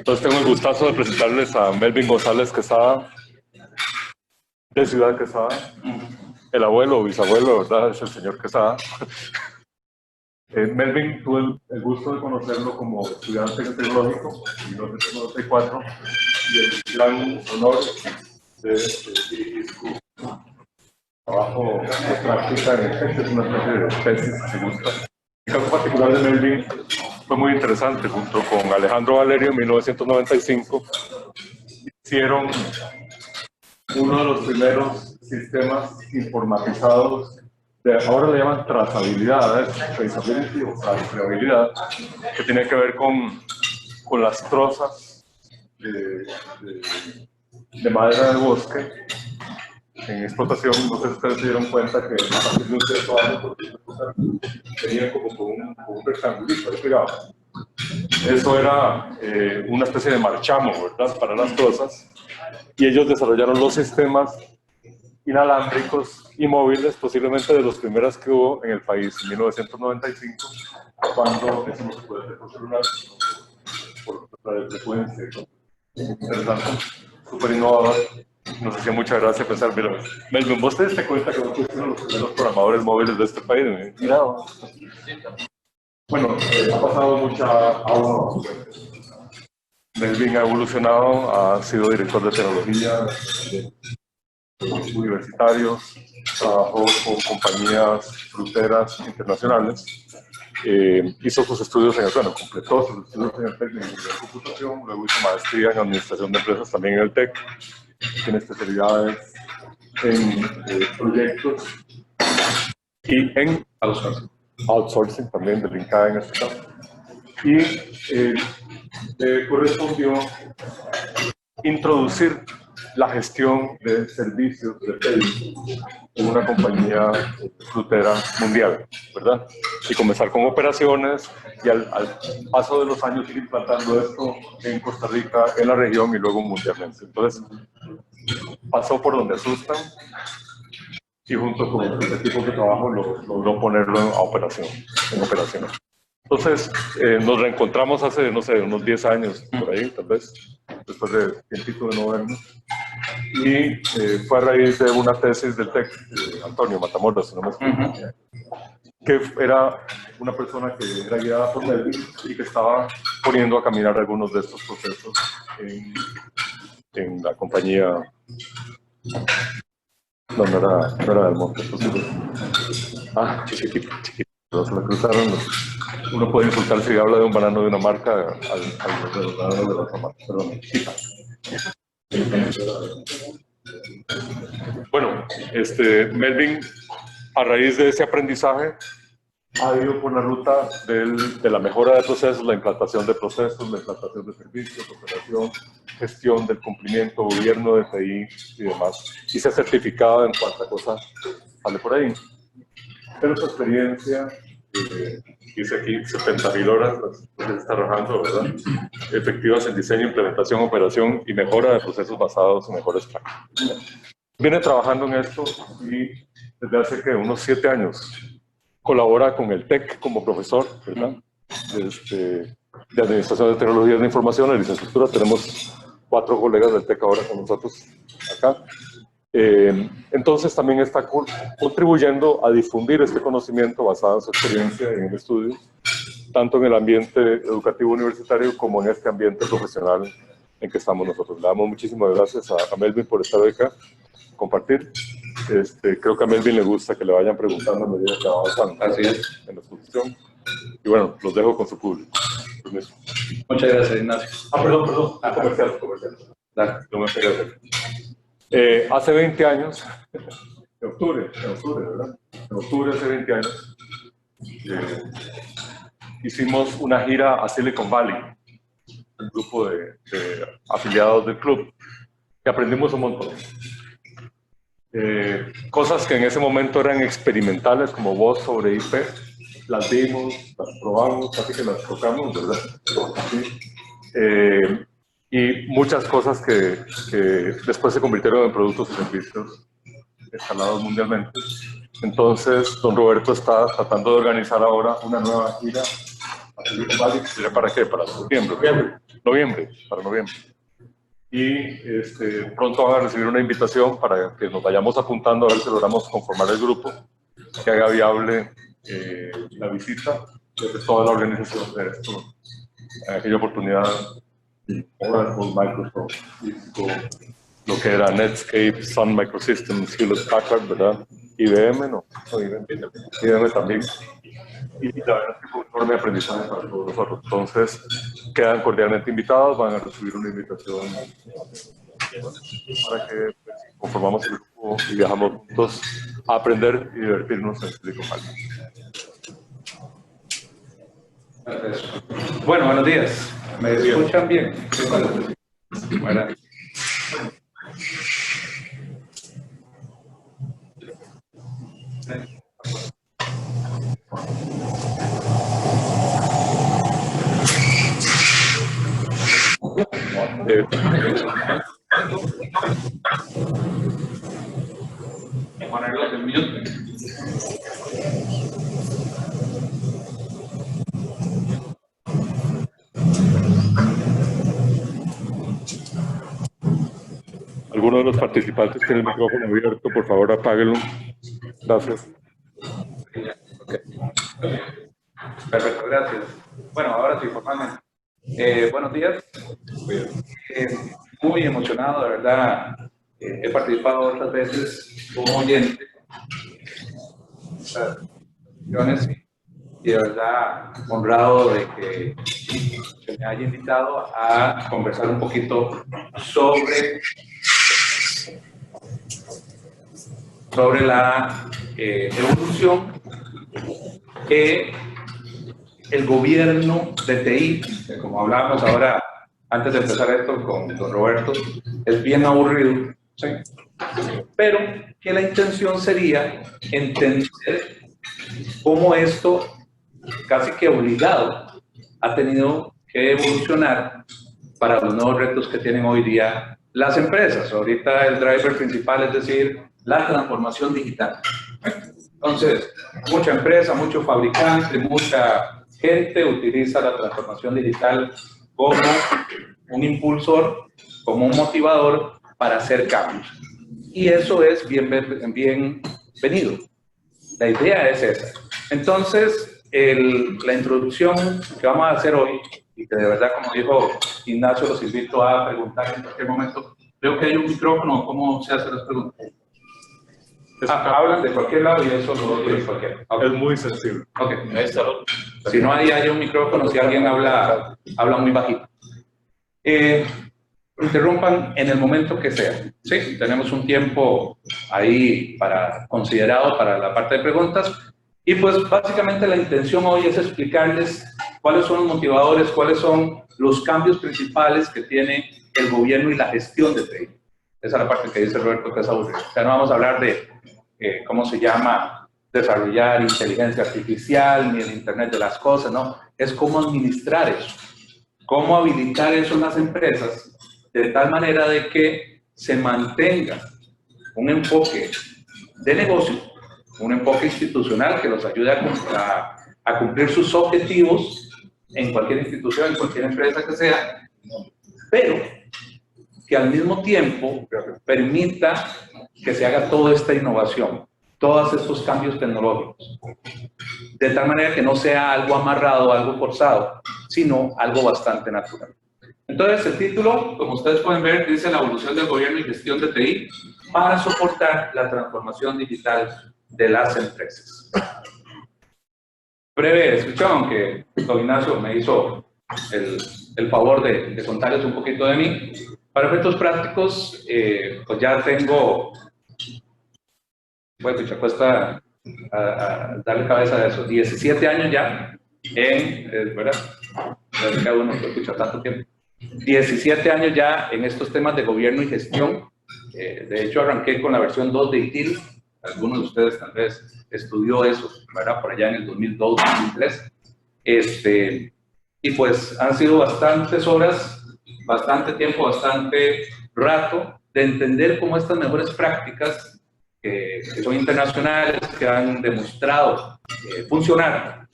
Entonces tengo el gustazo de presentarles a Melvin González Quesada, de Ciudad Quesada. El abuelo o bisabuelo, ¿verdad? Es el señor Quesada. Melvin, tuve el gusto de conocerlo como estudiante tecnológico en 1994 y el gran honor de dirigir su trabajo de práctica en efecto, es una especie de tesis, si se gusta. El caso particular de Melvin fue muy interesante. Junto con Alejandro Valerio en 1995 hicieron uno de los primeros sistemas informatizados ahora le llaman trazabilidad, traceability o rastreabilidad, que tiene que ver con las trozas de madera de bosque en explotación. No sé si ustedes se dieron cuenta que a partir de un cierto año tenían como un rectangulito ahí pegado. Eso era una especie de marchamo, ¿verdad?, para las trozas, y ellos desarrollaron los sistemas inalámbricos y móviles, posiblemente de los primeros que hubo en el país, en 1995, cuando eso no se puede hacer por celular, por la frecuencia. Interesante, súper innovador. Nos hacía mucha gracia pensar, mira, Melvin, ¿vos te diste cuenta que vos fuiste uno de los primeros programadores móviles de este país? Mira, bueno, ha pasado mucha agua. Melvin ha evolucionado, ha sido director de tecnología, universitarios, trabajó con compañías fruteras internacionales, hizo sus estudios en el TEC, completó sus estudios en el TEC de Ingeniería de Computación, luego hizo maestría en Administración de Empresas también en el TEC, tiene especialidades en proyectos y en outsourcing también del INCAE en este caso, y le correspondió introducir la gestión de servicios de TI en una compañía frutera mundial, ¿verdad? Y comenzar con operaciones y al paso de los años ir implantando esto en Costa Rica, en la región y luego mundialmente. Entonces, pasó por donde asustan y junto con el equipo de trabajo logró ponerlo en operación. Entonces, nos reencontramos hace, no sé, unos 10 años, por ahí, tal vez, después de tiempito de no vernos. Y fue a raíz de una tesis del TEC, Antonio Matamoros, si no me equivoco, que era una persona que era guiada por Melvin y que estaba poniendo a caminar algunos de estos procesos en la compañía. No era del Monte, posible. Chiquitito. Se me cruzaron. Uno puede insultar si habla de un banano de una marca al de los bananos de la otra marca. Perdón. Bueno, Melvin, a raíz de ese aprendizaje, ha ido por la ruta de la mejora de procesos, la implantación de procesos, la implantación de servicios, operación, gestión del cumplimiento, gobierno de TI y demás. Y se ha certificado en cuánta cosa sale por ahí. Pero su experiencia, dice aquí 70.000 horas, pues se está arrojando, ¿verdad? Efectivas en diseño, implementación, operación y mejora de procesos basados en mejores prácticas. Viene trabajando en esto y desde hace unos 7 años colabora con el TEC como profesor, ¿verdad? De Administración de Tecnologías de Información, de licenciatura. Tenemos 4 colegas del TEC ahora con nosotros acá. Entonces también está contribuyendo a difundir este conocimiento basado en su experiencia en el estudio, tanto en el ambiente educativo universitario como en este ambiente profesional en que estamos nosotros. Le damos muchísimas gracias a Melvin por estar acá, compartir. Creo que a Melvin le gusta que le vayan preguntando a medida que avanzan en la exposición. Y bueno, los dejo con su público. Permiso. Muchas gracias, Ignacio. Perdón. Comercial. Dale, no me pegué a hacer. Hace 20 años, en octubre, ¿verdad? En octubre hace 20 años, hicimos una gira a Silicon Valley, un grupo de afiliados del club, y aprendimos un montón. Cosas que en ese momento eran experimentales, como voz sobre IP, las vimos, las probamos, casi que las tocamos, ¿verdad? Sí. Y muchas cosas que después se convirtieron en productos y servicios escalados mundialmente. Entonces, don Roberto está tratando de organizar ahora una nueva gira a Silicon Valley, que sería para qué, para noviembre, para noviembre. Y pronto van a recibir una invitación para que nos vayamos apuntando a ver si logramos conformar el grupo que haga viable la visita de toda la organización de esto. En aquella oportunidad, Oracle, Microsoft, Cisco, lo que era Netscape, Sun Microsystems, Hewlett Packard, ¿verdad? IBM, no, IBM también. Y la verdad es que fue un enorme aprendizaje para todos nosotros. Entonces, quedan cordialmente invitados, van a recibir una invitación para que pues, conformamos el grupo y viajamos juntos a aprender y divertirnos en Silicon Valley. Bueno, buenos días. ¿Me escuchan bien? Bueno. Ponerlo en mute. ¿Alguno de los participantes tiene el micrófono abierto? Por favor, apáguelo. Gracias. Okay. Perfecto, gracias. Bueno, ahora sí, formalmente. Buenos días. Muy emocionado, de verdad. He participado otras veces como oyente. Y de verdad honrado de que se me haya invitado a conversar un poquito sobre la evolución que el gobierno de TI, que como hablábamos ahora antes de empezar esto con Roberto, es bien aburrido, ¿sí? Pero que la intención sería entender cómo esto, casi que obligado, ha tenido que evolucionar para los nuevos retos que tienen hoy día las empresas. Ahorita el driver principal es decir, la transformación digital. Entonces, mucha empresa, mucho fabricante, mucha gente utiliza la transformación digital como un impulsor, como un motivador para hacer cambios. Y eso es bienvenido. La idea es esa. Entonces, la introducción que vamos a hacer hoy, y que de verdad, como dijo Ignacio, los invito a preguntar en cualquier momento. Veo que hay un micrófono, ¿cómo se hacen las preguntas? Hablan de cualquier lado y eso lo doy de cualquier. Okay. Es muy sensible. Ok. Si no hay un micrófono, si alguien habla muy bajito. Interrumpan en el momento que sea. Sí, tenemos un tiempo ahí considerado para la parte de preguntas. Y pues básicamente la intención hoy es explicarles cuáles son los motivadores, cuáles son los cambios principales que tiene el gobierno y la gestión de TI. Esa es la parte que dice Roberto que es aburrida. O sea, no vamos a hablar de cómo se llama desarrollar inteligencia artificial ni el Internet de las cosas, no. Es cómo administrar eso, cómo habilitar eso en las empresas de tal manera de que se mantenga un enfoque de negocio, un enfoque institucional que los ayude a cumplir sus objetivos en cualquier institución, en cualquier empresa que sea, pero que al mismo tiempo permita que se haga toda esta innovación, todos estos cambios tecnológicos, de tal manera que no sea algo amarrado, algo forzado, sino algo bastante natural. Entonces, el título, como ustedes pueden ver, dice la evolución del gobierno y gestión de TI para soportar la transformación digital de las empresas. Breve descripción, que don Ignacio me hizo el favor de contarles un poquito de mí. Para efectos prácticos, pues ya tengo, bueno, ya cuesta a darle cabeza a eso, 17 años ya ¿verdad? Cada uno que escucha tanto tiempo. 17 años ya en estos temas de gobierno y gestión. De hecho, arranqué con la versión 2 de ITIL. Algunos de ustedes tal vez estudió eso, ¿verdad? Por allá en el 2002, 2003. Y pues han sido bastantes horas, bastante tiempo, bastante rato de entender cómo estas mejores prácticas que son internacionales, que han demostrado funcionar,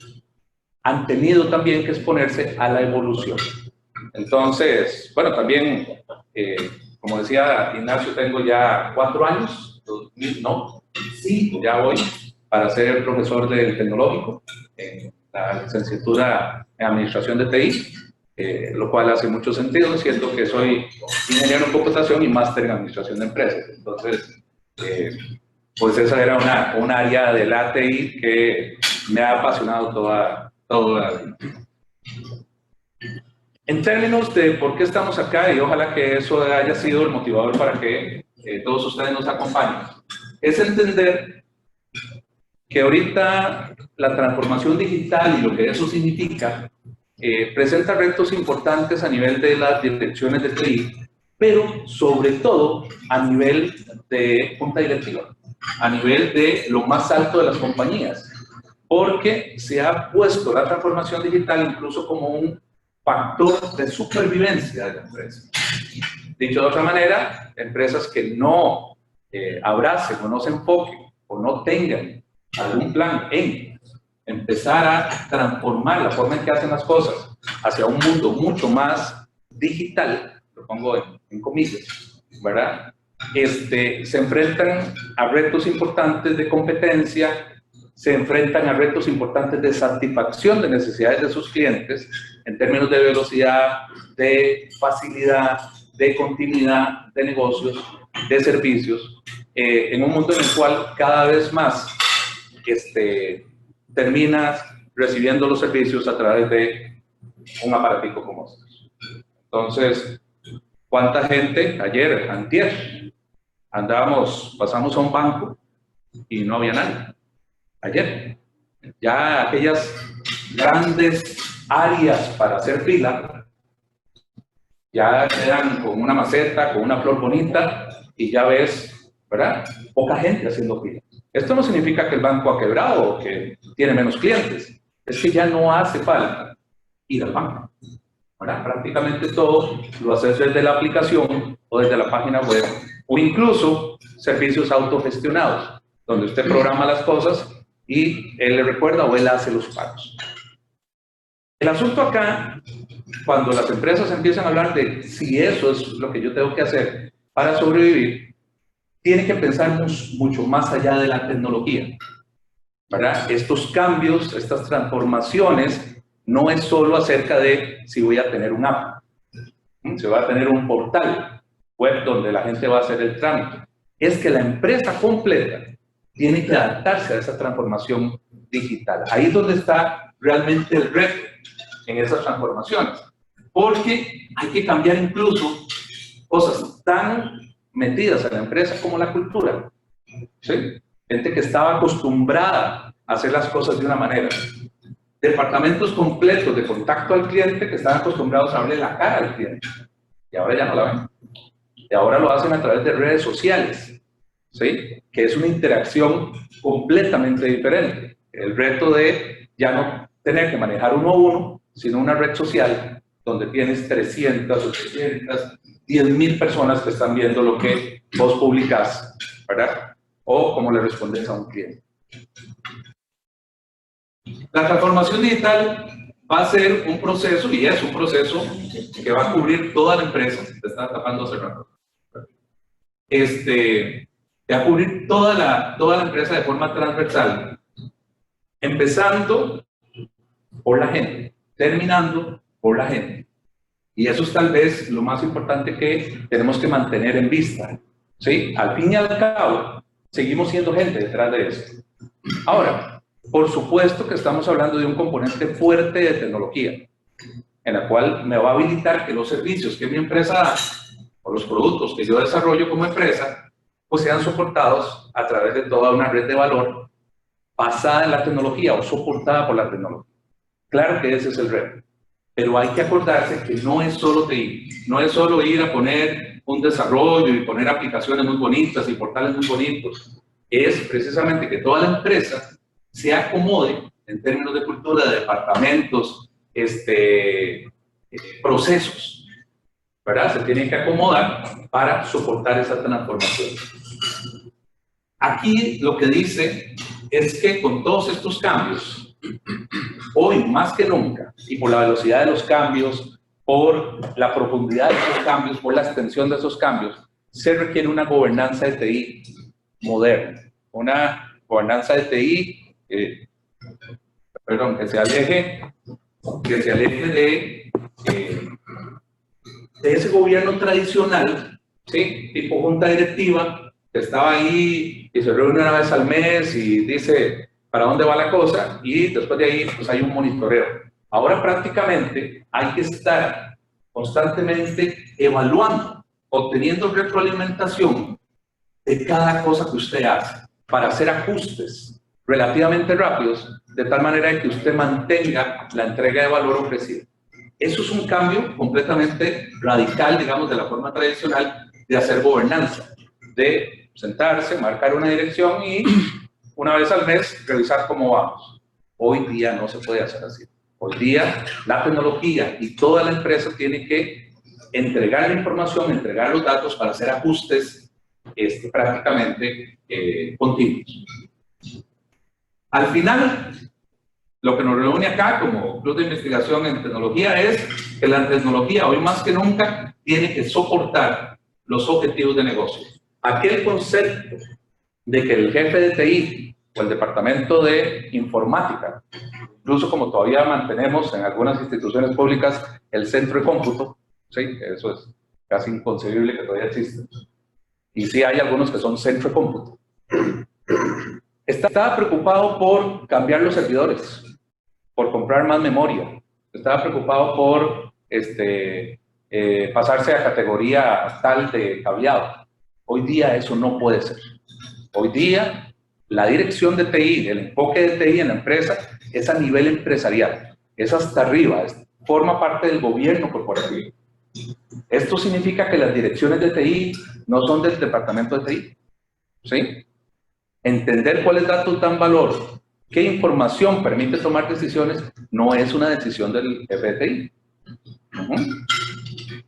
han tenido también que exponerse a la evolución. Entonces, bueno, también, como decía Ignacio, tengo ya 4 años, 5 ya voy, para ser profesor del tecnológico, en la licenciatura en Administración de TI, lo cual hace mucho sentido, siendo que soy ingeniero en computación y máster en Administración de Empresas. Entonces, pues esa era un área de la TI que me ha apasionado toda la vida. En términos de por qué estamos acá, y ojalá que eso haya sido el motivador para que todos ustedes nos acompañen, es entender que ahorita la transformación digital y lo que eso significa presenta retos importantes a nivel de las direcciones de TI, pero sobre todo a nivel de junta directiva, a nivel de lo más alto de las compañías, porque se ha puesto la transformación digital incluso como un factor de supervivencia de la empresa. Dicho de otra manera, empresas que no abracen o no se enfoquen o no tengan algún plan en empezar a transformar la forma en que hacen las cosas hacia un mundo mucho más digital, lo pongo en comillas, ¿verdad? Se enfrentan a retos importantes de competencia, se enfrentan a retos importantes de satisfacción de necesidades de sus clientes en términos de velocidad, de facilidad, de continuidad de negocios, de servicios, en un mundo en el cual cada vez más terminas recibiendo los servicios a través de un aparatico como estos. Entonces, ¿cuánta gente ayer, antier, pasamos a un banco y no había nadie? Ayer, ya aquellas grandes áreas para hacer fila, ya quedan con una maceta, con una flor bonita, y ya ves, ¿verdad? Poca gente haciendo fila. Esto no significa que el banco ha quebrado o que tiene menos clientes, es que ya no hace falta ir al banco, ¿verdad? Prácticamente todo lo haces desde la aplicación o desde la página web, o incluso servicios autogestionados, donde usted programa las cosas y él le recuerda o él hace los pagos. El asunto acá, cuando las empresas empiezan a hablar de si eso es lo que yo tengo que hacer para sobrevivir, tienen que pensar mucho más allá de la tecnología, ¿verdad? Estos cambios, estas transformaciones, no es solo acerca de si voy a tener un app, si voy a tener un portal web donde la gente va a hacer el trámite. Es que la empresa completa tiene que adaptarse a esa transformación digital. Ahí es donde está realmente el reto en esas transformaciones, porque hay que cambiar incluso cosas tan metidas en la empresa como la cultura, ¿sí? Gente que estaba acostumbrada a hacer las cosas de una manera, departamentos completos de contacto al cliente que estaban acostumbrados a verle la cara al cliente y ahora ya no la ven, y ahora lo hacen a través de redes sociales, ¿sí? Que es una interacción completamente diferente. El reto de ya no tener que manejar uno a uno, sino una red social donde tienes 300, 800, 10,000 personas que están viendo lo que vos publicás, ¿verdad? O cómo le respondes a un cliente. La transformación digital va a ser un proceso, y es un proceso que va a cubrir toda la empresa. Te estaba tapando hace rato. Va a cubrir toda la empresa de forma transversal, empezando por la gente, terminando por la gente. Y eso es tal vez lo más importante que tenemos que mantener en vista, ¿sí? Al fin y al cabo, seguimos siendo gente detrás de eso. Ahora, por supuesto que estamos hablando de un componente fuerte de tecnología, en la cual me va a habilitar que los servicios que mi empresa da, o los productos que yo desarrollo como empresa, pues sean soportados a través de toda una red de valor basada en la tecnología o soportada por la tecnología. Claro que ese es el reto, pero hay que acordarse que no es solo TI, no es solo ir a poner un desarrollo y poner aplicaciones muy bonitas y portales muy bonitos. Es precisamente que toda la empresa se acomode en términos de cultura, de departamentos, procesos, ¿verdad? Se tienen que acomodar para soportar esa transformación. Aquí lo que dice es que con todos estos cambios Hoy, más que nunca, y por la velocidad de los cambios, por la profundidad de esos cambios, por la extensión de esos cambios, se requiere una gobernanza de TI moderna, una gobernanza de TI, que se aleje de ese gobierno tradicional, ¿sí? Tipo junta directiva, que estaba ahí y se reúne una vez al mes y dice para dónde va la cosa, y después de ahí pues hay un monitoreo. Ahora prácticamente hay que estar constantemente evaluando, obteniendo retroalimentación de cada cosa que usted hace para hacer ajustes relativamente rápidos, de tal manera que usted mantenga la entrega de valor ofrecida. Eso es un cambio completamente radical, digamos, de la forma tradicional de hacer gobernanza, de sentarse, marcar una dirección y una vez al mes revisar cómo vamos. Hoy día no se puede hacer así. Hoy día la tecnología y toda la empresa tiene que entregar la información, entregar los datos para hacer ajustes prácticamente continuos. Al final, lo que nos reúne acá como Club de Investigación en Tecnología es que la tecnología hoy más que nunca tiene que soportar los objetivos de negocio. Aquel concepto de que el jefe de TI o el departamento de informática, incluso como todavía mantenemos en algunas instituciones públicas el centro de cómputo, ¿sí? Eso es casi inconcebible que todavía exista. Y sí hay algunos que son centro de cómputo. Estaba preocupado por cambiar los servidores, por comprar más memoria. Estaba preocupado por pasarse a categoría tal de cableado. Hoy día eso no puede ser. Hoy día la dirección de TI, el enfoque de TI en la empresa es a nivel empresarial, es hasta arriba, forma parte del gobierno corporativo. Esto significa que las direcciones de TI no son del departamento de TI, ¿sí? Entender cuáles datos dan valor, qué información permite tomar decisiones, no es una decisión del jefe de TI.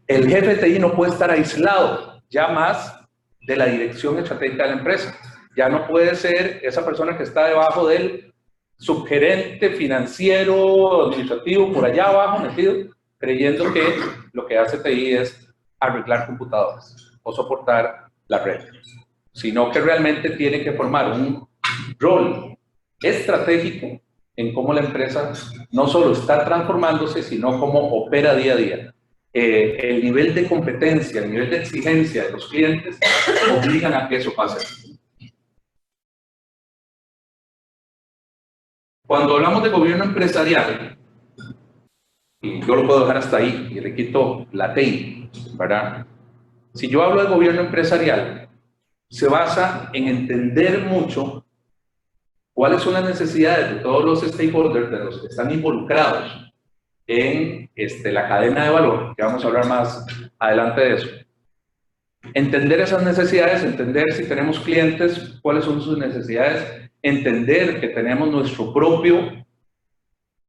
El jefe de TI no puede estar aislado ya más de la dirección estratégica de la empresa. Ya no puede ser esa persona que está debajo del subgerente financiero, administrativo, por allá abajo metido, creyendo que lo que hace TI es arreglar computadoras o soportar la red, sino que realmente tiene que formar un rol estratégico en cómo la empresa no solo está transformándose, sino cómo opera día a día. El nivel de competencia, el nivel de exigencia de los clientes obligan a que eso pase. Cuando hablamos de gobierno empresarial, y yo lo puedo dejar hasta ahí y le quito la TI, ¿verdad? Si yo hablo de gobierno empresarial, se basa en entender mucho cuáles son las necesidades de todos los stakeholders, de los que están involucrados en la cadena de valor, que vamos a hablar más adelante de eso. Entender esas necesidades, entender si tenemos clientes, cuáles son sus necesidades, entender que tenemos nuestro propio,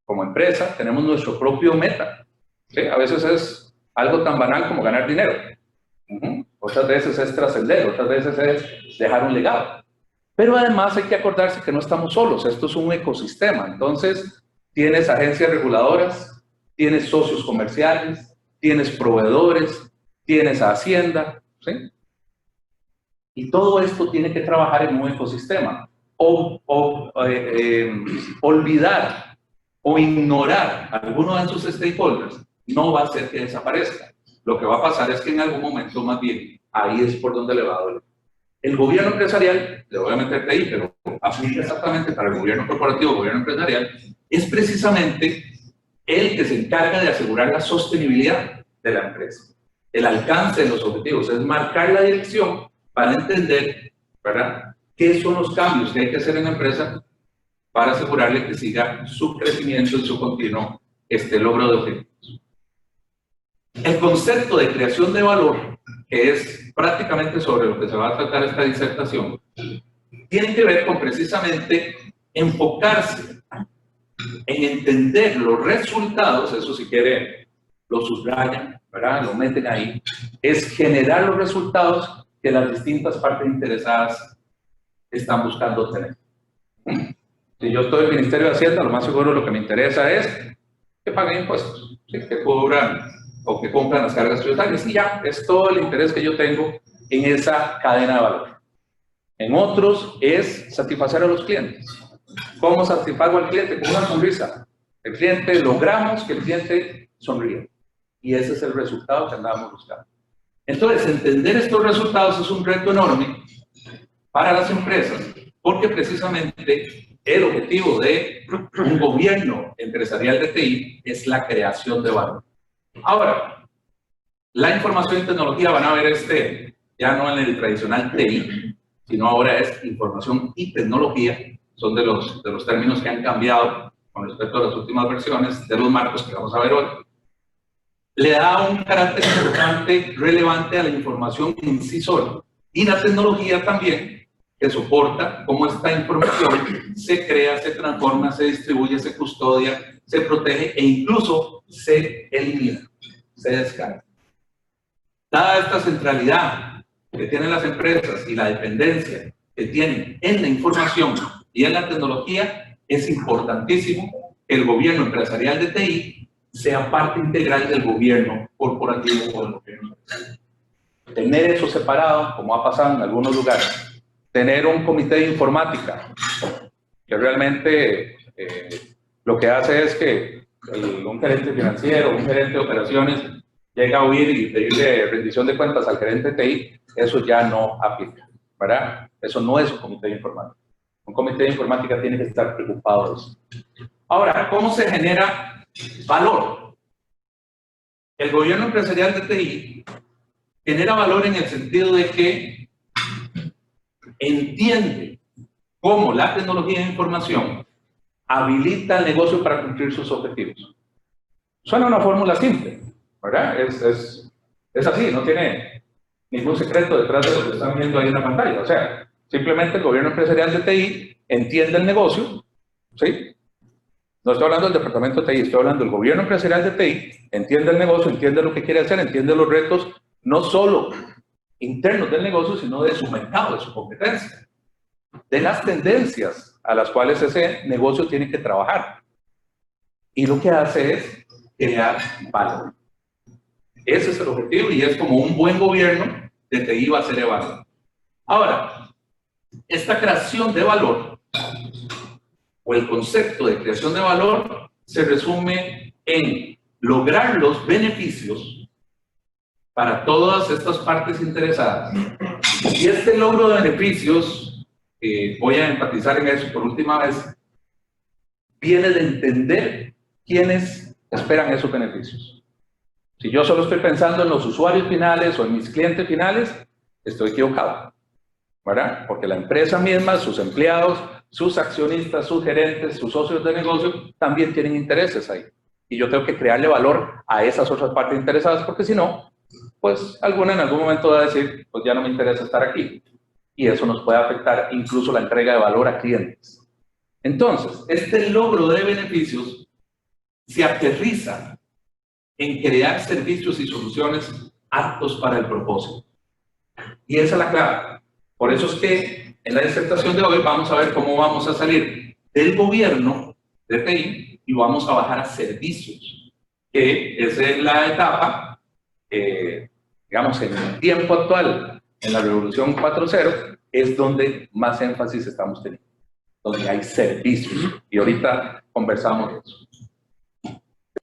como empresa, tenemos nuestro propio meta. ¿Sí? A veces es algo tan banal como ganar dinero. Otras veces es trascender, otras veces es dejar un legado. Pero además hay que acordarse que no estamos solos, esto es un ecosistema. Entonces, tienes agencias reguladoras, tienes socios comerciales, tienes proveedores, tienes Hacienda, ¿sí? Y todo esto tiene que trabajar en un ecosistema. Olvidar o ignorar a alguno de esos stakeholders no va a hacer que desaparezca. Lo que va a pasar es que en algún momento, más bien, ahí es por donde le va a doler. El gobierno empresarial, le voy a meter ahí, pero aplica exactamente para el gobierno corporativo, el gobierno empresarial, es precisamente el que se encarga de asegurar la sostenibilidad de la empresa, el alcance de los objetivos, es marcar la dirección para entender, ¿verdad?, qué son los cambios que hay que hacer en la empresa para asegurarle que siga su crecimiento y su continuo logro de objetivos. El concepto de creación de valor, que es prácticamente sobre lo que se va a tratar esta disertación, tiene que ver con precisamente enfocarse en entender los resultados, eso si quiere lo subrayan, ¿verdad?, lo meten ahí, es generar los resultados que las distintas partes interesadas están buscando obtener. Si yo estoy en el Ministerio de Hacienda, lo más seguro lo que me interesa es que paguen impuestos, ¿sí? Que cubran o que cumplan las cargas tributarias. Y ya, es todo el interés que yo tengo en esa cadena de valor. En otros es satisfacer a los clientes. ¿Cómo satisfago al cliente? Con una sonrisa. El cliente, logramos que el cliente sonríe. Y ese es el resultado que andamos buscando. Entonces, entender estos resultados es un reto enorme para las empresas, porque precisamente el objetivo de un gobierno empresarial de TI es la creación de valor. Ahora, la información y tecnología van a ver ya no en el tradicional TI, sino ahora es información y tecnología, son de los términos que han cambiado con respecto a las últimas versiones de los marcos que vamos a ver hoy. Le da un carácter importante, relevante a la información en sí sola. Y la tecnología también, que soporta cómo esta información se crea, se transforma, se distribuye, se custodia, se protege e incluso se elimina, se descarga. Dada esta centralidad que tienen las empresas y la dependencia que tienen en la información y en la tecnología, es importantísimo que el gobierno empresarial de TI sea parte integral del gobierno corporativo o del gobierno empresarial. Tener eso separado, como ha pasado en algunos lugares, tener un comité de informática que realmente lo que hace es que un gerente financiero, un gerente de operaciones llega a huir y pedirle rendición de cuentas al gerente de TI, eso ya no aplica, ¿verdad? Eso no es un comité de informática. Un comité de informática tiene que estar preocupado de eso. Ahora, ¿cómo se genera valor? El gobierno empresarial de TI genera valor en el sentido de que entiende cómo la tecnología de información habilita el negocio para cumplir sus objetivos. Suena una fórmula simple, ¿verdad? Es así, no tiene ningún secreto detrás de lo que están viendo ahí en la pantalla. O sea, simplemente el gobierno empresarial de TI entiende el negocio, ¿sí? No estoy hablando del departamento de TI, estoy hablando del gobierno empresarial de TI, entiende el negocio, entiende lo que quiere hacer, entiende los retos, no solo internos del negocio, sino de su mercado, de su competencia, de las tendencias a las cuales ese negocio tiene que trabajar. Y lo que hace es crear valor. Ese es el objetivo y es como un buen gobierno de TI va a ser evaluado. Ahora, esta creación de valor o el concepto de creación de valor se resume en lograr los beneficios para todas estas partes interesadas. Y este logro de beneficios, voy a enfatizar en eso por última vez, viene de entender quiénes esperan esos beneficios. Si yo solo estoy pensando en los usuarios finales o en mis clientes finales, estoy equivocado, ¿verdad? Porque la empresa misma, sus empleados, sus accionistas, sus gerentes, sus socios de negocio, también tienen intereses ahí. Y yo tengo que crearle valor a esas otras partes interesadas, porque si no, pues alguna en algún momento va a decir, pues ya no me interesa estar aquí. Y eso nos puede afectar incluso la entrega de valor a clientes. Entonces, este logro de beneficios se aterriza en crear servicios y soluciones aptos para el propósito. Y esa es la clave. Por eso es que en la disertación de hoy vamos a ver cómo vamos a salir del gobierno de TI y vamos a bajar a servicios, que esa es la etapa, digamos, en el tiempo actual, en la revolución 4.0, es donde más énfasis estamos teniendo, donde hay servicios. Y ahorita conversamos de eso.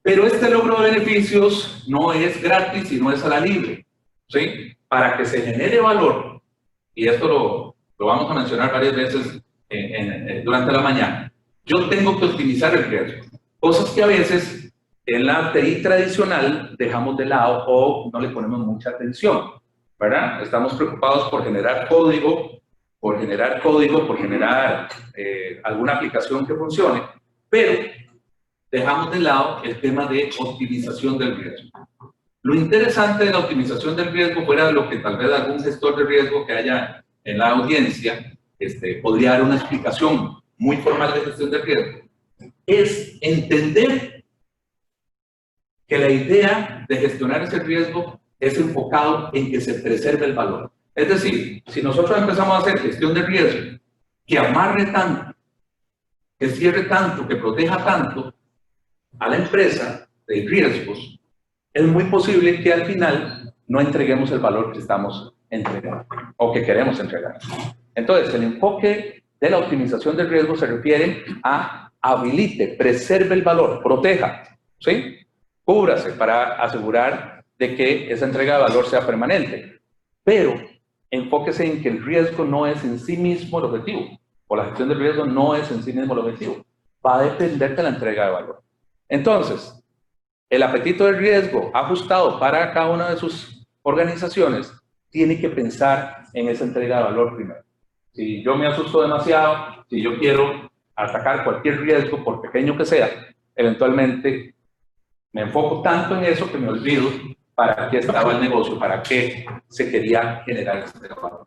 Pero este logro de beneficios no es gratis y no es a la libre, ¿sí? Para que se genere valor, y esto lo vamos a mencionar varias veces durante la mañana, yo tengo que optimizar el riesgo. Cosas que a veces en la TI tradicional dejamos de lado o no le ponemos mucha atención, ¿verdad? Estamos preocupados por generar código, por generar alguna aplicación que funcione, pero dejamos de lado el tema de optimización del riesgo. Lo interesante de la optimización del riesgo, fuera de lo que tal vez algún gestor de riesgo que haya en la audiencia podría dar una explicación muy formal de gestión del riesgo, es entender que la idea de gestionar ese riesgo es enfocado en que se preserve el valor. Es decir, si nosotros empezamos a hacer gestión de riesgo que amarre tanto que cierre tanto, que proteja tanto a la empresa de riesgos, es muy posible que al final no entreguemos el valor que estamos entregando o que queremos entregar. Entonces, el enfoque de la optimización del riesgo se refiere a habilite, preserve el valor, proteja, ¿sí? Cúbrase para asegurar de que esa entrega de valor sea permanente. Pero enfóquese en que el riesgo no es en sí mismo el objetivo, o la gestión del riesgo no es en sí mismo el objetivo. Va a depender de la entrega de valor. Entonces, el apetito del riesgo ajustado para cada una de sus organizaciones tiene que pensar en esa entrega de valor primero. Si yo me asusto demasiado, si yo quiero atacar cualquier riesgo, por pequeño que sea, eventualmente me enfoco tanto en eso que me olvido para qué estaba el negocio, para qué se quería generar este valor.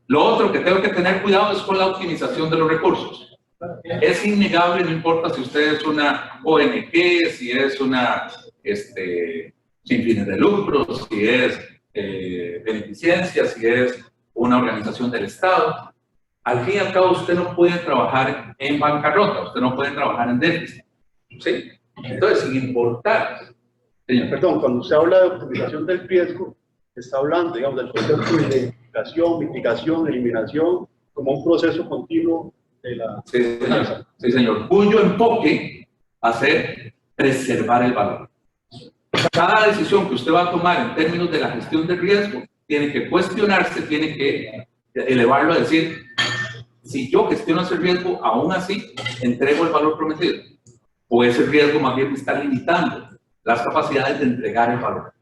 Lo otro que tengo que tener cuidado es con la optimización de los recursos. Es innegable, no importa si usted es una ONG, si es una sin fines de lucro, si es beneficencia, si es una organización del Estado. Al fin y al cabo, usted no puede trabajar en bancarrota, usted no puede trabajar en déficit. ¿Sí? Entonces, sin importar. Señor. Perdón, cuando usted habla de optimización del riesgo, está hablando, digamos, del proceso de identificación, mitigación, eliminación, como un proceso continuo de la... Sí, señor. Sí, señor. Cuyo enfoque va a ser preservar el valor. Cada decisión que usted va a tomar en términos de la gestión del riesgo tiene que cuestionarse, tiene que elevarlo a decir, si yo gestiono ese riesgo, aún así entrego el valor prometido, o ese riesgo más bien me está limitando las capacidades de entregar el valor,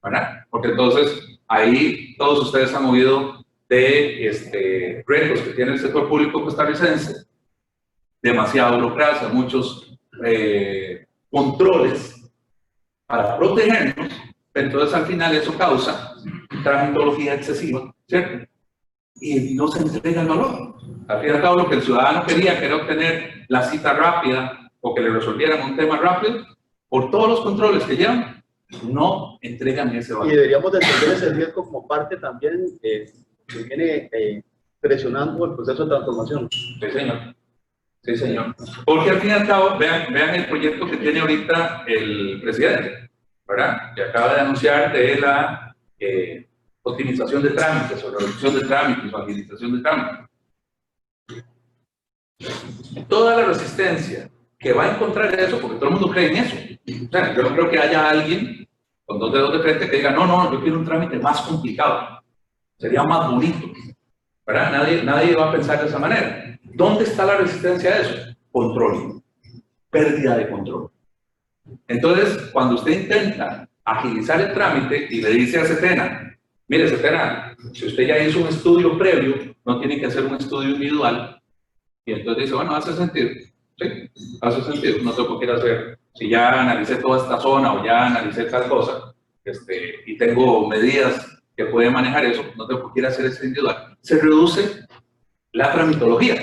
¿verdad? Porque entonces ahí todos ustedes han oído de retos que tiene el sector público costarricense, demasiada burocracia, muchos controles para protegernos, pero entonces al final eso causa tramitología excesiva, ¿cierto? Y no se entrega el valor. Al fin y al cabo, lo que el ciudadano quería, que era obtener la cita rápida o que le resolvieran un tema rápido, por todos los controles que llevan, no entregan ese valor. Y deberíamos de entender ese riesgo como parte también que viene presionando el proceso de transformación. Sí, señor. Sí, señor. Porque al fin y al cabo, vean el proyecto que tiene ahorita el presidente, ¿verdad? Que acaba de anunciar de la optimización de trámites o reducción de trámites o agilización de trámites. Toda la resistencia que va a encontrar eso, porque todo el mundo cree en eso. O sea, yo no creo que haya alguien con dos dedos de frente que diga, no, yo quiero un trámite más complicado. Sería más bonito. ¿Verdad? Nadie va a pensar de esa manera. ¿Dónde está la resistencia a eso? Control. Pérdida de control. Entonces, cuando usted intenta agilizar el trámite y le dice a Setena, mire Setena, si usted ya hizo un estudio previo, no tiene que hacer un estudio individual. Y entonces dice, bueno, hace sentido. Sí, hace sentido. No tengo que ir a hacer. Si ya analicé toda esta zona o ya analicé tal cosa, y tengo medidas que pueden manejar eso, no tengo que ir a hacer eso individual. Se reduce la tramitología,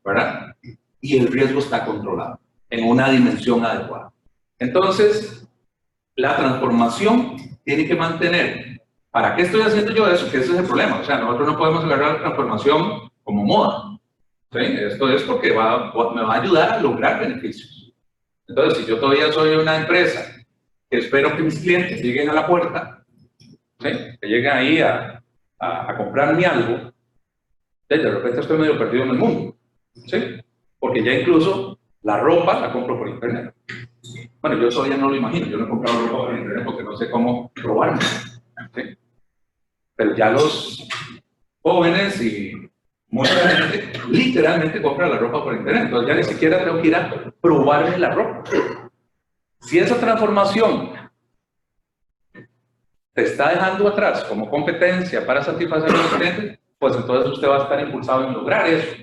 ¿verdad? Y el riesgo está controlado en una dimensión adecuada. Entonces, la transformación tiene que mantener. ¿Para qué estoy haciendo yo eso? Que ese es el problema. O sea, nosotros no podemos agarrar la transformación como moda. ¿Sí? Esto es porque me va a ayudar a lograr beneficios. Entonces, si yo todavía soy una empresa que espero que mis clientes lleguen a la puerta, ¿sí? Que lleguen ahí a comprarme algo, de repente estoy medio perdido en el mundo. ¿Sí? Porque ya incluso la ropa la compro por internet. Bueno, yo todavía no lo imagino, yo no he comprado ropa por internet porque no sé cómo probarme. ¿Sí? Pero ya los jóvenes y mucha gente literalmente compra la ropa por internet, entonces ya ni siquiera tengo que ir a probarme la ropa. Si esa transformación te está dejando atrás como competencia para satisfacer a los clientes, pues entonces usted va a estar impulsado en lograr eso.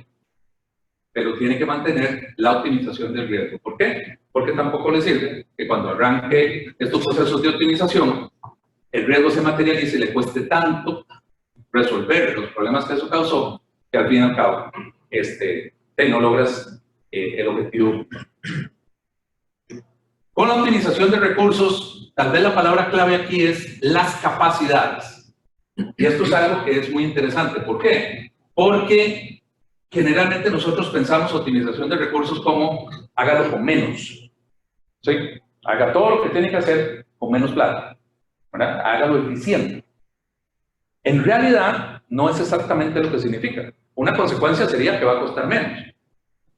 Pero tiene que mantener la optimización del riesgo. ¿Por qué? Porque tampoco le sirve que cuando arranque estos procesos de optimización, el riesgo se materialice y le cueste tanto resolver los problemas que eso causó, que al fin y al cabo no logras el objetivo. Con la optimización de recursos, tal vez la palabra clave aquí es las capacidades. Y esto es algo que es muy interesante. ¿Por qué? Porque generalmente nosotros pensamos optimización de recursos como hágalo con menos. ¿Sí? Haga todo lo que tiene que hacer con menos plata, ¿verdad? Hágalo eficiente. En realidad, no es exactamente lo que significa. Una consecuencia sería que va a costar menos.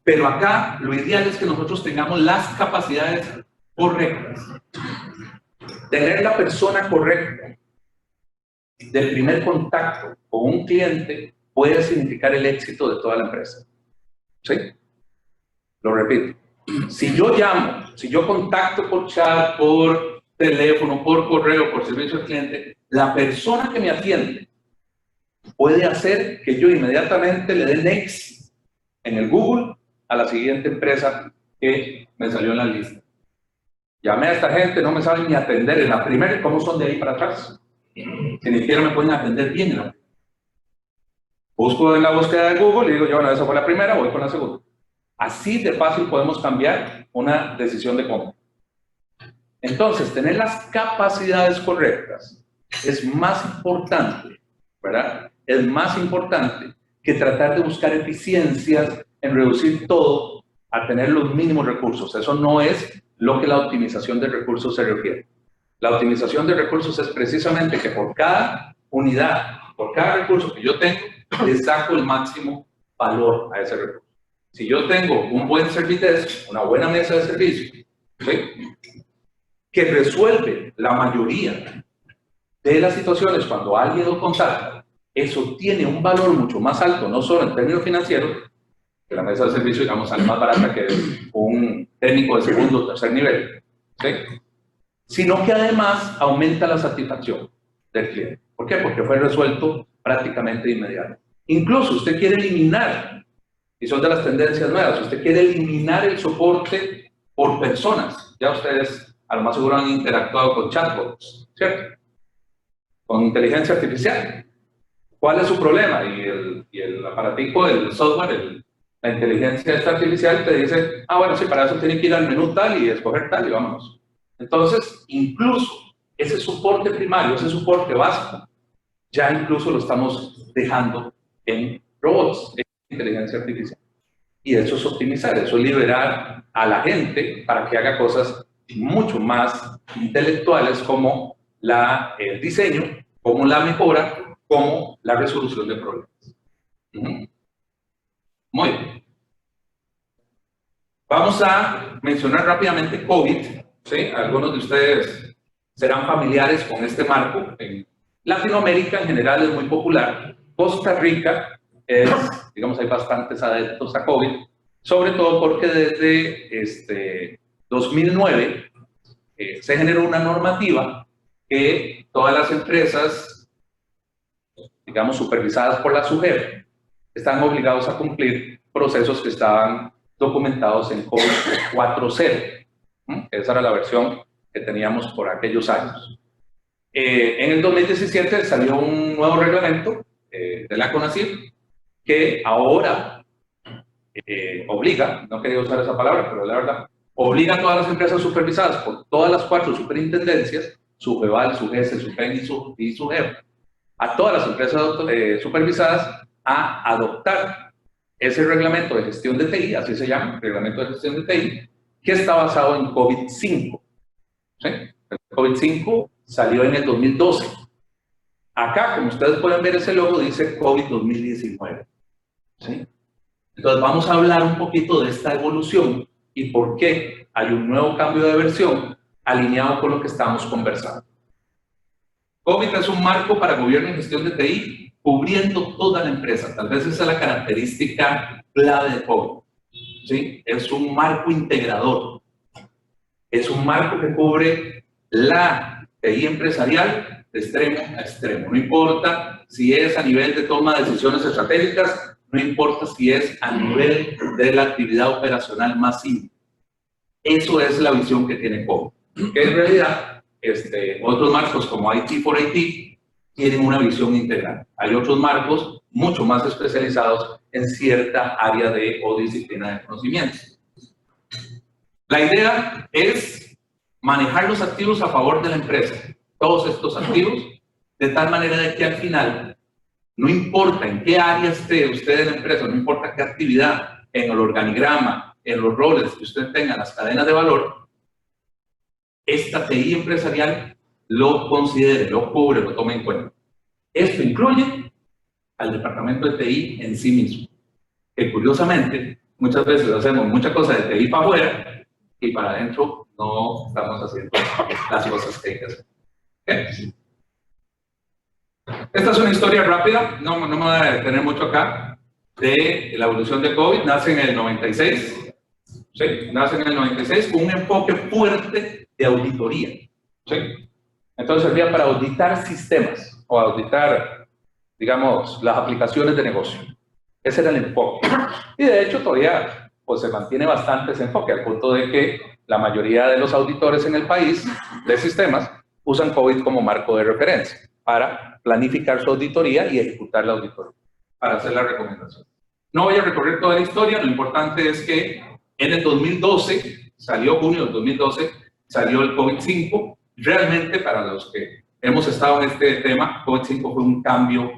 Pero acá, lo ideal es que nosotros tengamos las capacidades correctas. Tener la persona correcta del primer contacto con un cliente puede significar el éxito de toda la empresa. ¿Sí? Lo repito. Si yo llamo, si yo contacto por chat, por teléfono, por correo, por servicio al cliente, la persona que me atiende puede hacer que yo inmediatamente le dé next en el Google a la siguiente empresa que me salió en la lista. Llamé a esta gente, no me saben ni atender en la primera, ¿cómo son de ahí para atrás? Que ni siquiera me pueden atender bien en la primera. Busco en la búsqueda de Google y digo, yo, bueno, esa fue la primera, voy con la segunda. Así de fácil podemos cambiar una decisión de compra. Entonces, tener las capacidades correctas es más importante, ¿verdad? Es más importante que tratar de buscar eficiencias en reducir todo a tener los mínimos recursos. Eso no es lo que la optimización de recursos se refiere. La optimización de recursos es precisamente que por cada unidad, por cada recurso que yo tengo, le saco el máximo valor a ese recurso. Si yo tengo un buen service desk, una buena mesa de servicio, ¿sí?, que resuelve la mayoría de las situaciones cuando alguien lo contacta, eso tiene un valor mucho más alto, no solo en términos financieros, que la mesa de servicio, digamos, sale más barata que un técnico de segundo o tercer nivel, ¿sí?, sino que además aumenta la satisfacción del cliente. ¿Por qué? Porque fue resuelto prácticamente de inmediato. Incluso usted quiere eliminar, y son de las tendencias nuevas, usted quiere eliminar el soporte por personas. Ya ustedes a lo más seguro han interactuado con chatbots, ¿cierto? Con inteligencia artificial. ¿Cuál es su problema? Y el aparatico, el software, la inteligencia artificial te dice, ah, bueno, sí, para eso tiene que ir al menú tal y escoger tal y vámonos. Entonces, incluso ese soporte primario, ese soporte básico, ya incluso lo estamos dejando en robots, en inteligencia artificial. Y eso es optimizar, eso es liberar a la gente para que haga cosas mucho más intelectuales como el diseño, como la mejora, como la resolución de problemas. Muy bien. Vamos a mencionar rápidamente COVID. ¿Sí? Algunos de ustedes serán familiares con este marco. En Latinoamérica en general es muy popular. Costa Rica es, digamos, hay bastantes adeptos a COVID, sobre todo porque desde 2009 se generó una normativa que todas las empresas, digamos, supervisadas por la SUGEP, están obligados a cumplir procesos que estaban documentados en COVID 4.0. Esa era la versión que teníamos por aquellos años. En el 2017 salió un nuevo reglamento de la CONACYT que ahora obliga, no quería usar esa palabra, pero la verdad, obliga a todas las empresas supervisadas por todas las 4 superintendencias, SUGEVAL, SUGESE, SUGEN y SUGEP, a todas las empresas supervisadas a adoptar ese reglamento de gestión de TI, así se llama, reglamento de gestión de TI, que está basado en COVID-5. ¿Sí? El COVID-5 salió en el 2012. Acá, como ustedes pueden ver, ese logo dice COVID 2019. ¿Sí? Entonces vamos a hablar un poquito de esta evolución y por qué hay un nuevo cambio de versión alineado con lo que estamos conversando. COVID es un marco para gobierno y gestión de TI cubriendo toda la empresa. Tal vez esa es la característica clave de COVID. ¿Sí? Es un marco integrador. Es un marco que cubre la TI empresarial de extremo a extremo. No importa si es a nivel de toma de decisiones estratégicas, no importa si es a nivel de la actividad operacional más simple. Eso es la visión que tiene COVID. Que en realidad, otros marcos como IT for IT tienen una visión integral. Hay otros marcos mucho más especializados en cierta área o disciplina de conocimiento. La idea es manejar los activos a favor de la empresa, todos estos activos, de tal manera de que al final no importa en qué área esté usted en la empresa, no importa qué actividad, en el organigrama, en los roles que usted tenga, en las cadenas de valor, esta TI empresarial lo considere, lo cubre, lo tome en cuenta. Esto incluye al departamento de TI en sí mismo, que curiosamente muchas veces hacemos muchas cosas de TI para afuera y para adentro no estamos haciendo las cosas que hay que hacer. ¿Okay? Esta es una historia rápida, no me voy a detener mucho acá, de la evolución de COVID. Nace en el 96, ¿sí? Nace en el 96 con un enfoque fuerte de auditoría, ¿sí? Entonces servía para auditar sistemas o auditar, digamos, las aplicaciones de negocio. Ese era el enfoque. Y de hecho todavía pues, se mantiene bastante ese enfoque, al punto de que la mayoría de los auditores en el país de sistemas usan COVID como marco de referencia para planificar su auditoría y ejecutar la auditoría, para hacer la recomendación. No voy a recorrer toda la historia, lo importante es que en el 2012, junio del 2012, salió el COVID-5. Realmente, para los que hemos estado en este tema, COVID-5 fue un cambio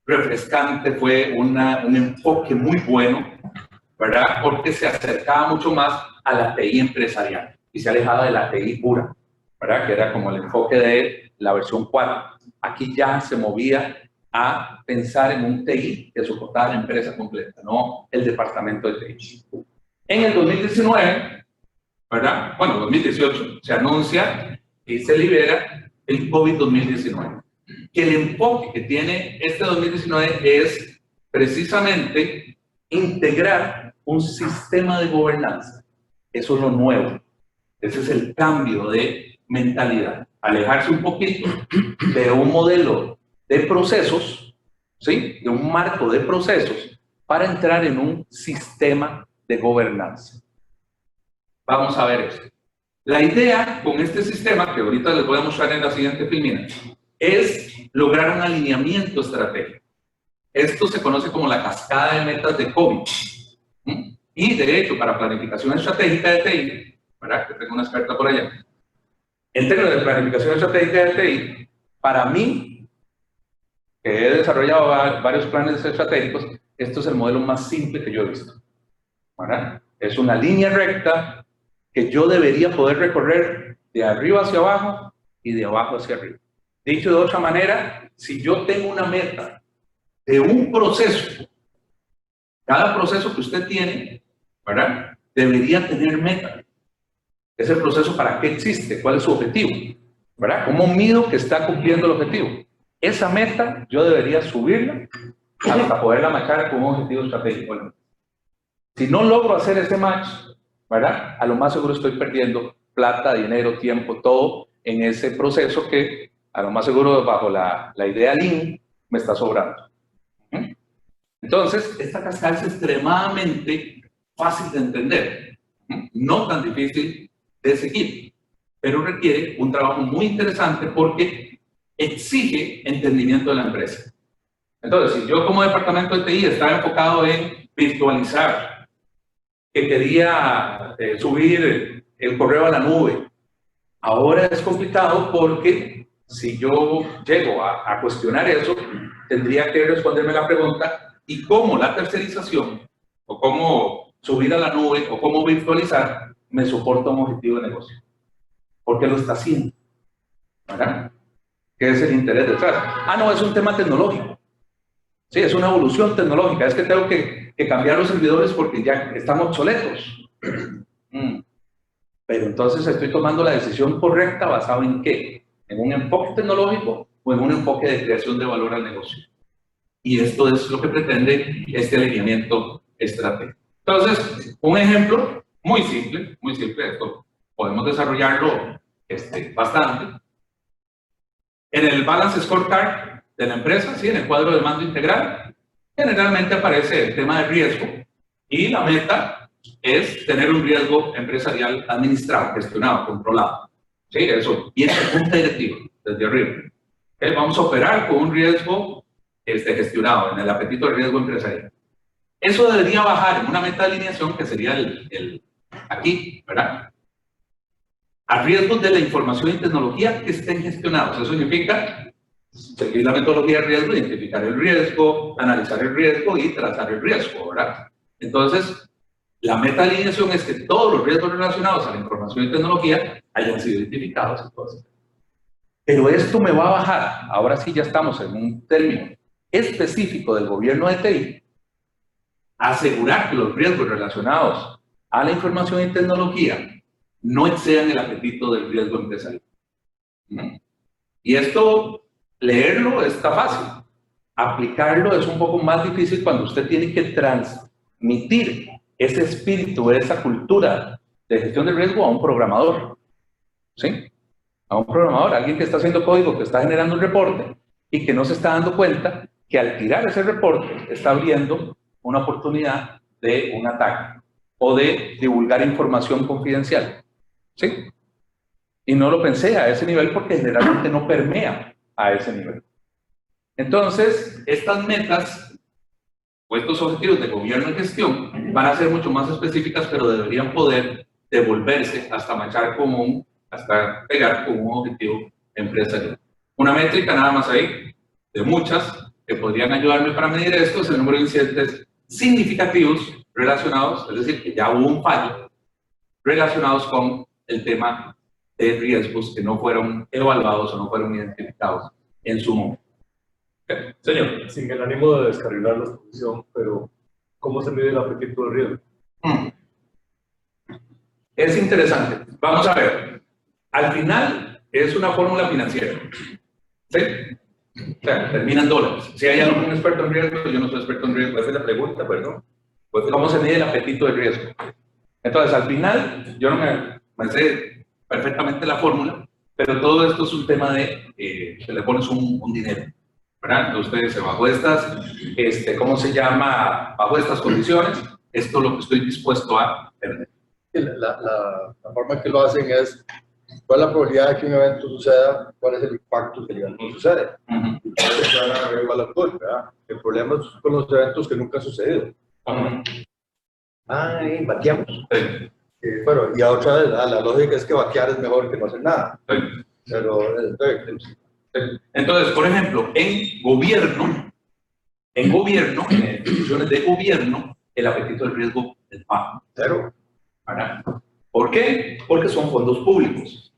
refrescante, fue un enfoque muy bueno, ¿verdad? Porque se acercaba mucho más a la TI empresarial y se alejaba de la TI pura, ¿verdad? Que era como el enfoque de la versión 4. Aquí ya se movía a pensar en un TI que soportaba la empresa completa, no el departamento de TI. En el 2019, ¿verdad? Bueno, 2018, se anuncia y se libera el COVID-2019. Que el enfoque que tiene este 2019 es precisamente integrar un sistema de gobernanza. Eso es lo nuevo. Ese es el cambio de mentalidad. Alejarse un poquito de un modelo de procesos, ¿sí? De un marco de procesos para entrar en un sistema de gobernanza. Vamos a ver esto. La idea con este sistema, que ahorita les voy a mostrar en la siguiente filmina, es lograr un alineamiento estratégico. Esto se conoce como la cascada de metas de COVID. Y de hecho, para planificación estratégica de TI, ¿verdad? Que tengo una experta por allá. En términos de planificación estratégica de TI, para mí, que he desarrollado varios planes estratégicos, esto es el modelo más simple que yo he visto, ¿verdad? Es una línea recta que yo debería poder recorrer de arriba hacia abajo y de abajo hacia arriba. Dicho de otra manera, si yo tengo una meta de un proceso, cada proceso que usted tiene, ¿verdad? Debería tener meta. Ese proceso, ¿para qué existe? ¿Cuál es su objetivo? ¿Verdad? ¿Cómo mido que está cumpliendo el objetivo? Esa meta yo debería subirla hasta poderla matchar con un objetivo estratégico. Bueno, si no logro hacer ese match, ¿verdad? A lo más seguro estoy perdiendo plata, dinero, tiempo, todo en ese proceso que a lo más seguro bajo la idea Lean me está sobrando. Entonces, esta cascada es extremadamente fácil de entender, no tan difícil de seguir, pero requiere un trabajo muy interesante porque exige entendimiento de la empresa. Entonces, si yo como departamento de TI estaba enfocado en virtualizar, que quería subir el correo a la nube, ahora es complicado porque si yo llego a cuestionar eso, tendría que responderme la pregunta: ¿y cómo la tercerización, o cómo subir a la nube, o cómo virtualizar, me soporta un objetivo de negocio? ¿Por qué lo está haciendo? ¿Verdad? ¿Qué es el interés detrás? Ah, no, es un tema tecnológico. Sí, es una evolución tecnológica. Es que tengo que cambiar los servidores porque ya están obsoletos. Pero entonces estoy tomando la decisión correcta basado en ¿qué? ¿En un enfoque tecnológico o en un enfoque de creación de valor al negocio? Y esto es lo que pretende este alineamiento estratégico. Entonces, un ejemplo muy simple, esto podemos desarrollarlo bastante. En el Balance Scorecard de la empresa, ¿sí? En el cuadro de mando integral, generalmente aparece el tema de riesgo y la meta es tener un riesgo empresarial administrado, gestionado, controlado. ¿Sí? Eso viene de junta directiva, desde arriba. ¿Okay? Vamos a operar con un riesgo gestionado, en el apetito de riesgo empresarial. Eso debería bajar en una meta de alineación que sería aquí, ¿verdad? A riesgos de la información y tecnología que estén gestionados. Eso significa seguir la metodología de riesgo, identificar el riesgo, analizar el riesgo y tratar el riesgo, ¿verdad? Entonces, la meta-alineación es que todos los riesgos relacionados a la información y tecnología hayan sido identificados. Entonces. Pero esto me va a bajar, ahora sí ya estamos en un término específico del gobierno de TI, asegurar que los riesgos relacionados a la información y tecnología no excedan el apetito del riesgo empresarial. Y esto, leerlo está fácil, aplicarlo es un poco más difícil cuando usted tiene que transmitir ese espíritu, esa cultura de gestión del riesgo a un programador, ¿sí? A un programador, alguien que está haciendo código, que está generando un reporte y que no se está dando cuenta que al tirar ese reporte está abriendo una oportunidad de un ataque o de divulgar información confidencial, ¿sí? Y no lo pensé a ese nivel porque generalmente no permea a ese nivel. Entonces, estas metas o estos objetivos de gobierno y gestión van a ser mucho más específicas, pero deberían poder devolverse hasta machar común, hasta pegar con un objetivo empresarial. Una métrica nada más ahí, de muchas, que podrían ayudarme para medir esto, es el número de incidentes significativos relacionados, es decir, que ya hubo un fallo, relacionados con el tema de riesgos que no fueron evaluados o no fueron identificados en su momento. Señor, sin el ánimo de descarrilar la exposición, pero ¿cómo se mide el apetito de riesgo? Es interesante. Vamos a ver. Al final es una fórmula financiera. ¿Sí? O sea, termina en dólares. Si hay algún experto en riesgo, yo no soy experto en riesgo. Esa es la pregunta, perdón. Pues, ¿cómo se mide el apetito de riesgo? Entonces, al final, yo no me sé perfectamente la fórmula, pero todo esto es un tema de que le pones un dinero, ¿verdad? Entonces, usted dice, bajo estas, ¿cómo se llama? Bajo estas condiciones, esto es lo que estoy dispuesto a perder. La forma que lo hacen es cuál es la probabilidad de que un evento suceda, cuál es el impacto que el evento sucede. Y ustedes se van a ver valor, ¿verdad? El problema es con los eventos que nunca han sucedido. Bateamos. Sí. Bueno, y otra vez, la lógica es que batear es mejor que no hacer nada. Sí. Pero entonces, por ejemplo, en gobierno, en instituciones de gobierno, el apetito del riesgo es bajo. cero. ¿Verdad? ¿Por qué? Porque son fondos públicos.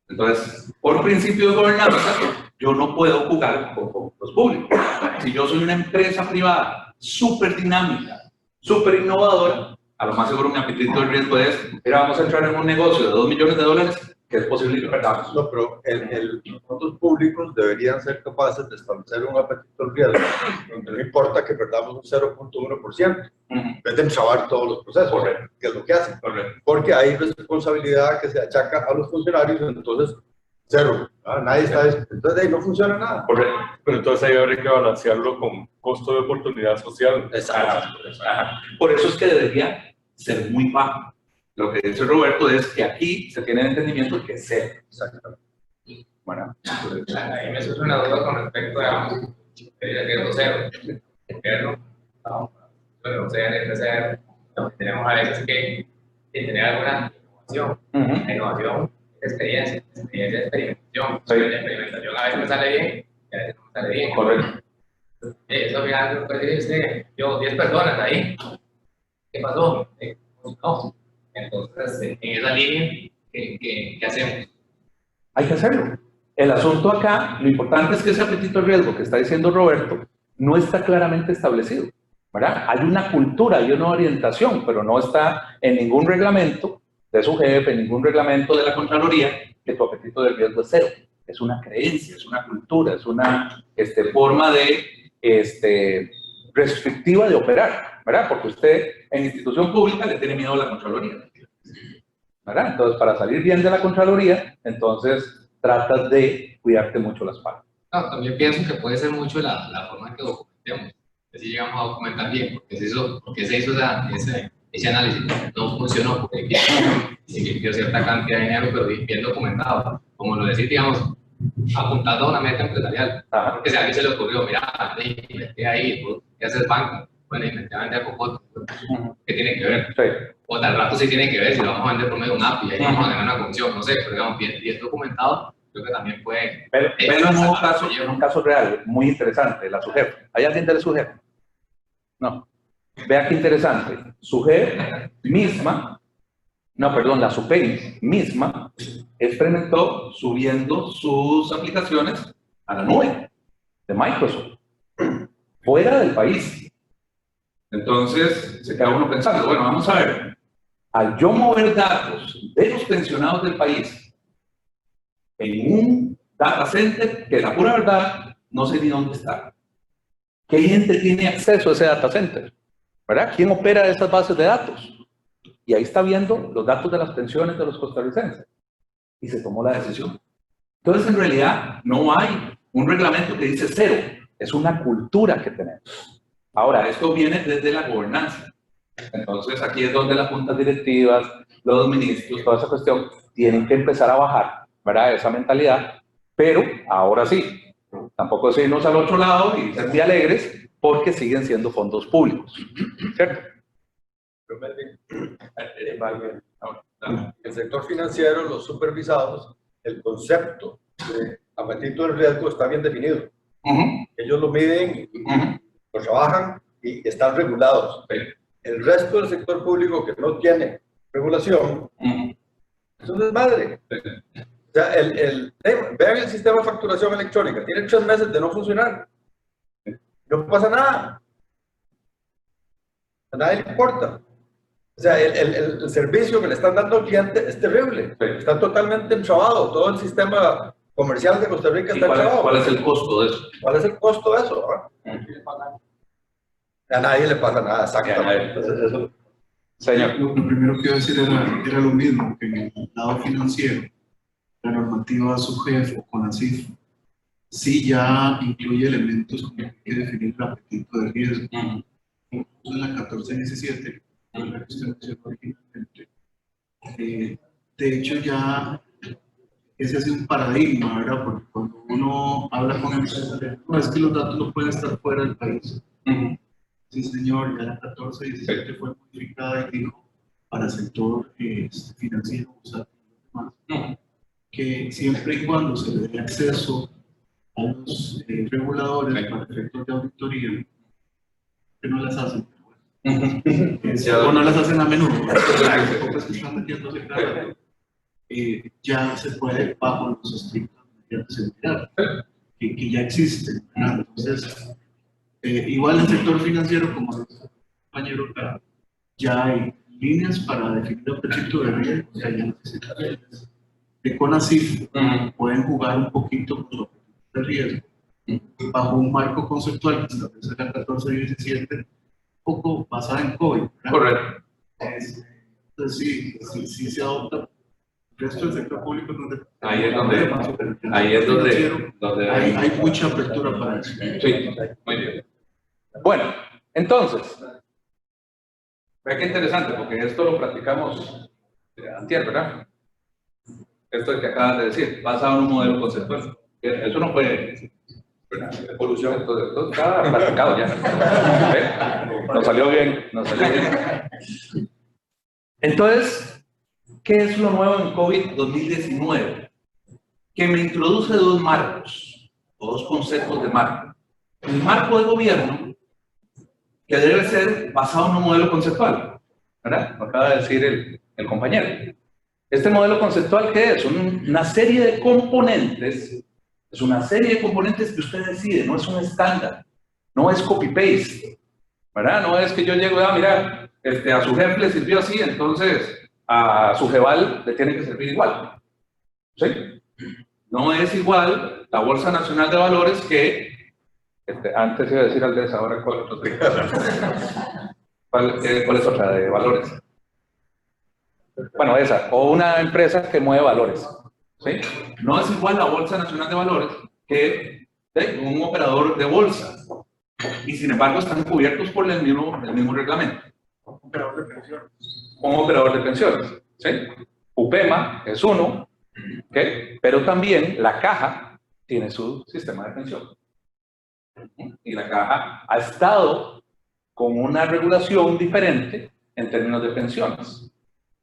Entonces, por principio de gobernanza, yo no puedo jugar con fondos públicos. Si yo soy una empresa privada súper dinámica, súper innovadora, a lo más seguro mi apetito de riesgo es, mira, vamos a entrar en un negocio de $2 millones, que es posible que perdamos. No, pero los fondos públicos deberían ser capaces de establecer un apetito al riesgo, donde no importa que perdamos un 0.1%, en vez de entrabar todos los procesos, Correcto. que es lo que hacen. Correcto. Porque hay responsabilidad que se achaca a los funcionarios, entonces cero. Nadie está. Entonces ahí no funciona nada. Correcto. Pero entonces ahí habría que balancearlo con costo de oportunidad social. Exacto. Ajá. Por eso es que debería ser muy bajo. Lo que dice Roberto es que aquí se tiene el entendimiento de que es cero. Exactamente. Bueno, Ahí me surge una duda con respecto a riesgo cero. Bueno, tenemos a veces que tener alguna innovación. La innovación es experiencia, es experimentación. Sí. La experimentación a veces me sale bien y a veces no me sale bien. correcto. Eso al final, pues dice, yo 10 personas ahí, ¿qué pasó? No. Entonces, en esa línea, ¿qué hacemos? Hay que hacerlo. El asunto acá, lo importante es que ese apetito de riesgo que está diciendo Roberto no está claramente establecido, ¿verdad? Hay una cultura, hay una orientación, pero no está en ningún reglamento de su jefe, en ningún reglamento de la Contraloría, que tu apetito de riesgo es cero. Es una creencia, es una cultura, es una forma de restrictiva de operar, ¿verdad? Porque usted en institución pública le tiene miedo a la Contraloría, ¿verdad? Entonces, para salir bien de la Contraloría, entonces tratas de cuidarte mucho las partes. No, también pienso que puede ser mucho la forma en que documentemos. Si llegamos a documentar bien, porque se hizo ese análisis, no funcionó, porque se invirtió cierta cantidad de dinero, pero bien documentado. Como lo decís, digamos, apuntando a una meta empresarial. Porque si a alguien se le ocurrió, mira, invertí ahí, ¿qué hace el banco? Bueno, inventé a vender cocote. ¿Qué tiene que ver? Sí. O tal rato sí tiene que ver si lo vamos a vender por medio de un API, ahí vamos a ganar una comisión, no sé, pero digamos, bien documentado, creo que también puede... Pero en un caso real, muy interesante, la SUGEF. ¿Hay alguien de la SUGEF? No. Vea qué interesante. SUGEF misma, no, perdón, la SUPEI misma experimentó subiendo sus aplicaciones a la nube de Microsoft, fuera del país. Entonces, se queda uno pensando, bueno, vamos a ver, al yo mover datos de los pensionados del país en un data center, que la pura verdad, no sé ni dónde está. ¿Qué gente tiene acceso a ese data center? ¿Verdad? ¿Quién opera esas bases de datos? Y ahí está viendo los datos de las pensiones de los costarricenses. Y se tomó la decisión. Entonces, en realidad, no hay un reglamento que dice cero. Es una cultura que tenemos. Ahora, esto viene desde la gobernanza. Entonces, aquí es donde las juntas directivas, los ministros, toda esa cuestión, tienen que empezar a bajar, ¿verdad? Esa mentalidad. Pero, ahora sí, tampoco es irnos al otro lado y ser muy alegres, porque siguen siendo fondos públicos. ¿Cierto? El sector financiero, los supervisados, el concepto de apetito de riesgo está bien definido. Ellos lo miden, lo trabajan y están regulados. El resto del sector público que no tiene regulación, es un desmadre. O sea, vean el sistema de facturación electrónica, tiene 3 meses de no funcionar. No pasa nada. A nadie le importa. O sea, el servicio que le están dando al cliente es terrible. Está totalmente entrabado. Todo el sistema comercial de Costa Rica está entrabado. ¿Cuál es el costo de eso? ¿Cuál es el costo de eso? A nadie le pasa nada, exactamente. Señor. Lo primero que iba a decir era lo mismo, que en el lado financiero, la normativa SUGEF o CONACYF sí ya incluye elementos como hay que definir el apetito de riesgo. Incluso en la 1417, la que usted mencionó originalmente, de hecho ya ese ha sido un paradigma, ¿verdad? Porque cuando uno habla con empresas, no, es que los datos no pueden estar fuera del país. Sí, señor, ya la 1417 fue modificada y dijo para el sector financiero, o sea, que siempre y cuando se le dé acceso a los reguladores para efectos de auditoría, que no las hacen, o no las hacen a menudo, tampoco es que están metiéndose cada ya se puede bajo los estrictos medidas de seguridad que ya existen. Entonces, igual en el sector financiero, como los compañeros, ya hay líneas para definir el apetito de riesgo, o sea, ya necesitan de CONACYF, pueden jugar un poquito con los apetitos de riesgo, bajo un marco conceptual que establece la 1417, un poco basada en COVID, ¿verdad? Correcto. Entonces, sí se adopta. El resto del sector público no Ahí es donde hay mucha apertura para eso. Sí, muy bien. Bueno, entonces, vea qué interesante, porque esto lo platicamos antier, ¿verdad? Esto que acabas de decir, basado en un modelo conceptual. Eso no fue evolución, esto está platicado ya. Nos salió bien, nos salió bien. Entonces, ¿qué es lo nuevo en COVID 2019? Que me introduce dos marcos, o dos conceptos de marco. El marco de gobierno, que debe ser basado en un modelo conceptual, ¿verdad? Lo acaba de decir el compañero. Este modelo conceptual, ¿qué es? Una serie de componentes, es una serie de componentes que usted decide, no es un estándar, no es copy-paste, ¿verdad? No es que yo llego a mirar, a su jefe le sirvió así, entonces a su jeval le tiene que servir igual, ¿sí? No es igual la Bolsa Nacional de Valores que, antes iba a decir Aldesa, ahora ¿cuál es otra? ¿Cuál es otra de valores? Bueno, esa, o una empresa que mueve valores, ¿sí? No es igual la Bolsa Nacional de Valores que un operador de bolsa, y sin embargo están cubiertos por el mismo reglamento. Un operador de pensiones, ¿sí? UPEMA es uno, ¿okay? Pero también la Caja tiene su sistema de pensión. Y la Caja ha estado con una regulación diferente en términos de pensiones,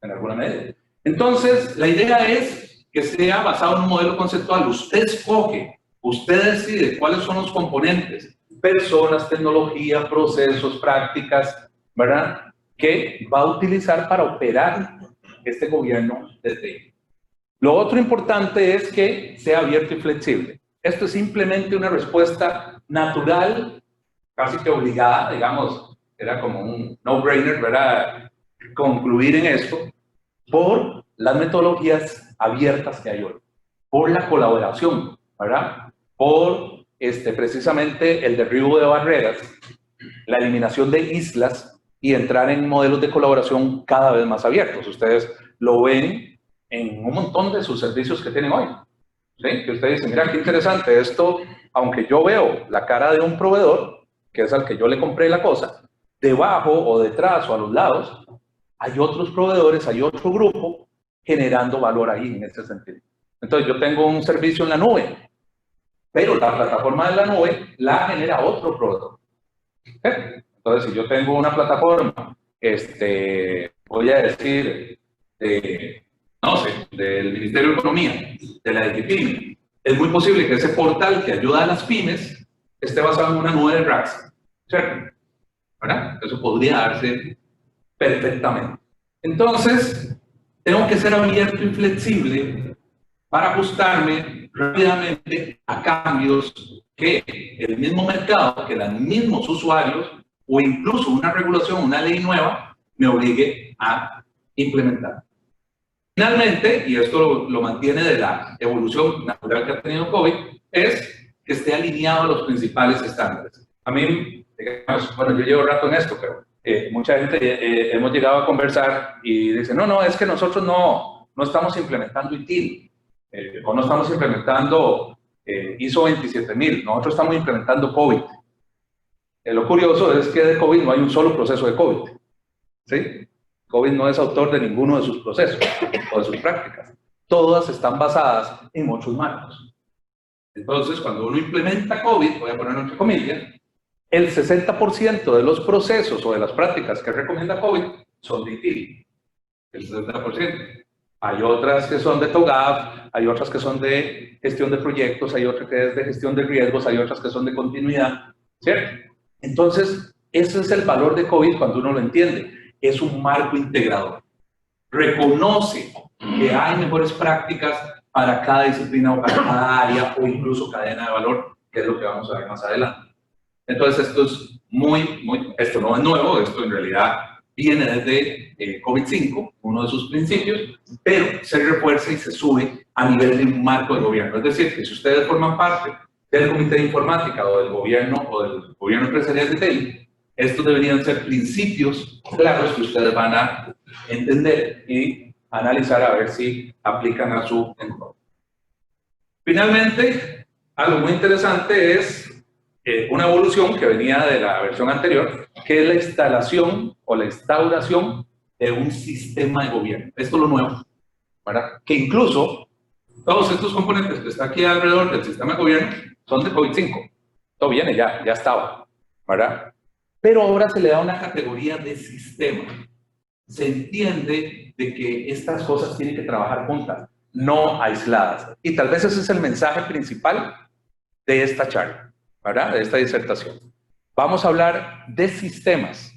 en alguna medida. Entonces, la idea es que sea basado en un modelo conceptual. Usted escoge, usted decide cuáles son los componentes, personas, tecnología, procesos, prácticas, ¿verdad?, que va a utilizar para operar este gobierno desde ahí. Lo otro importante es que sea abierto y flexible. Esto es simplemente una respuesta natural, casi que obligada, digamos, era como un no-brainer, ¿verdad?, concluir en esto, por las metodologías abiertas que hay hoy, por la colaboración, ¿verdad?, por precisamente el derribo de barreras, la eliminación de islas y entrar en modelos de colaboración cada vez más abiertos. Ustedes lo ven en un montón de sus servicios que tienen hoy, ¿sí? Que ustedes dicen, mira, qué interesante esto, aunque yo veo la cara de un proveedor, que es al que yo le compré la cosa, debajo o detrás o a los lados, hay otros proveedores, hay otro grupo generando valor ahí en este sentido. Entonces yo tengo un servicio en la nube, pero la plataforma de la nube la genera otro proveedor. ¿Sí? Entonces, si yo tengo una plataforma, voy a decir, no sé, del Ministerio de Economía, de la DGPyme, es muy posible que ese portal que ayuda a las pymes esté basado en una nube de racks, ¿cierto? ¿Verdad? Eso podría darse perfectamente. Entonces, tengo que ser abierto y flexible para ajustarme rápidamente a cambios que el mismo mercado, que los mismos usuarios o incluso una regulación, una ley nueva, me obligue a implementar. Finalmente, y esto lo mantiene de la evolución natural que ha tenido COVID, es que esté alineado a los principales estándares. A mí, digamos, bueno, yo llevo rato en esto, pero mucha gente hemos llegado a conversar y dicen, no, es que nosotros no estamos implementando ITIL, o no estamos implementando ISO 27000, nosotros estamos implementando COVID. Lo curioso es que de COVID no hay un solo proceso de COVID, ¿sí? COVID no es autor de ninguno de sus procesos o de sus prácticas. Todas están basadas en muchos marcos. Entonces, cuando uno implementa COVID, voy a ponerlo entre comillas, el 60% de los procesos o de las prácticas que recomienda COVID son de ITIL. El 60%. Hay otras que son de TOGAF, hay otras que son de gestión de proyectos, hay otras que es de gestión de riesgos, hay otras que son de continuidad, ¿cierto? Entonces, ese es el valor de COVID cuando uno lo entiende. Es un marco integrador. Reconoce que hay mejores prácticas para cada disciplina o para cada área o incluso cadena de valor, que es lo que vamos a ver más adelante. Entonces, esto es esto no es nuevo, esto en realidad viene desde COVID-5, uno de sus principios, pero se refuerza y se sube a nivel de un marco de gobierno. Es decir, que si ustedes forman parte del Comité de Informática o del gobierno empresarial de TI, estos deberían ser principios claros que ustedes van a entender y analizar a ver si aplican a su entorno. Finalmente, algo muy interesante es una evolución que venía de la versión anterior, que es la instalación o la instauración de un sistema de gobierno. Esto es lo nuevo, ¿verdad? Que incluso todos estos componentes que están aquí alrededor del sistema de gobierno son de COVID-5. Todo viene, ya estaba, ¿verdad? Pero ahora se le da una categoría de sistema. Se entiende de que estas cosas tienen que trabajar juntas, no aisladas. Y tal vez ese es el mensaje principal de esta charla, ¿verdad? De esta disertación. Vamos a hablar de sistemas,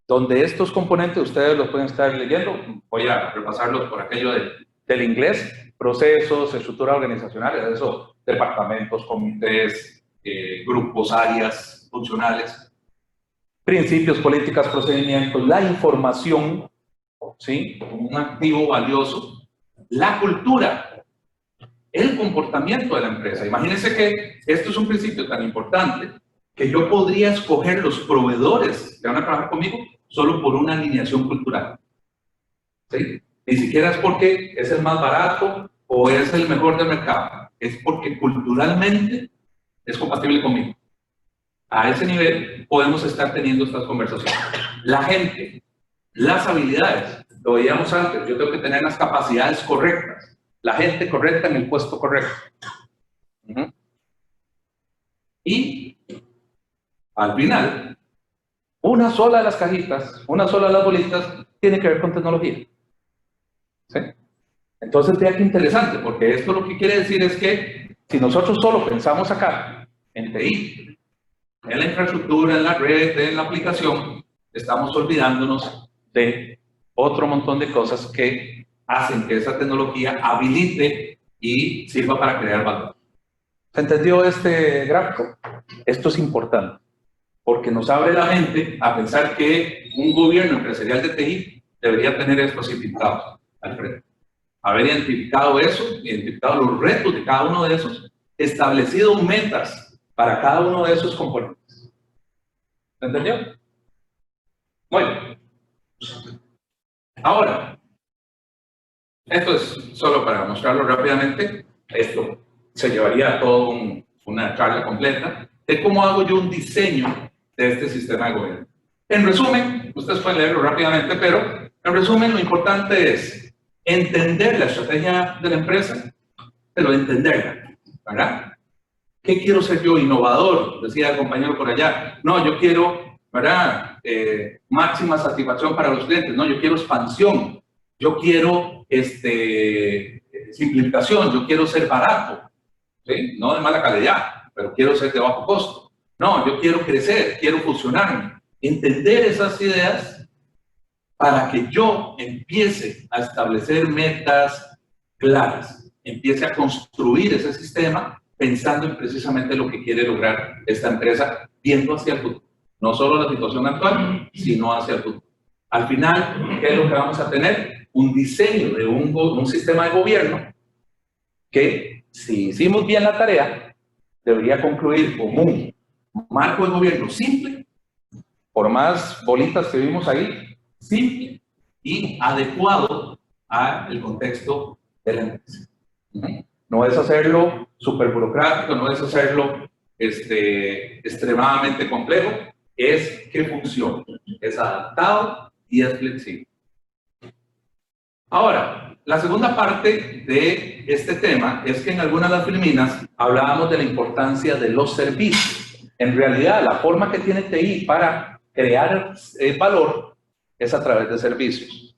donde estos componentes ustedes los pueden estar leyendo. Voy a repasarlos por aquello del inglés. Procesos, estructuras organizacionales, eso, departamentos, comités, grupos, áreas funcionales. Principios, políticas, procedimientos, la información, ¿sí? Un activo valioso, la cultura, el comportamiento de la empresa. Imagínense que esto es un principio tan importante que yo podría escoger los proveedores que van a trabajar conmigo solo por una alineación cultural. ¿Sí? Ni siquiera es porque es el más barato o es el mejor del mercado, es porque culturalmente es compatible conmigo. A ese nivel podemos estar teniendo estas conversaciones. La gente, las habilidades, lo veíamos antes, yo tengo que tener las capacidades correctas, la gente correcta en el puesto correcto. Y al final, una sola de las cajitas, una sola de las bolitas, tiene que ver con tecnología. ¿Sí? Entonces, vea qué interesante, porque esto lo que quiere decir es que si nosotros solo pensamos acá en TI, en la infraestructura, en la red, en la aplicación, estamos olvidándonos de otro montón de cosas que hacen que esa tecnología habilite y sirva para crear valor. ¿Se entendió este gráfico? Esto es importante, porque nos abre la mente a pensar que un gobierno empresarial de TI debería tener estos invitados al frente. Haber identificado eso, identificado los retos de cada uno de esos, establecido metas para cada uno de esos componentes. ¿Se entendió? Muy bien. Ahora, esto es solo para mostrarlo rápidamente. Esto se llevaría toda una charla completa de cómo hago yo un diseño de este sistema de gobierno. En resumen, ustedes pueden leerlo rápidamente, pero en resumen lo importante es entender la estrategia de la empresa, pero entenderla, ¿verdad? ¿Qué quiero ser yo? Innovador, decía el compañero por allá. No, yo quiero, ¿verdad? Máxima satisfacción para los clientes. No, yo quiero expansión. Yo quiero simplificación. Yo quiero ser barato, ¿sí? No de mala calidad, pero quiero ser de bajo costo. No, yo quiero crecer, quiero fusionarme. Entender esas ideas para que yo empiece a establecer metas claras, empiece a construir ese sistema pensando en precisamente lo que quiere lograr esta empresa, viendo hacia el futuro. No solo la situación actual, sino hacia el futuro. Al final, ¿qué es lo que vamos a tener? Un diseño de un sistema de gobierno que, si hicimos bien la tarea, debería concluir con un marco de gobierno simple, por más bolitas que vimos ahí, simple y adecuado al contexto de la empresa. No es hacerlo súper burocrático, no es hacerlo extremadamente complejo, es que funcione, es adaptado y es flexible. Ahora, la segunda parte de este tema es que en algunas de las filminas hablábamos de la importancia de los servicios. En realidad, la forma que tiene TI para crear valor es a través de servicios.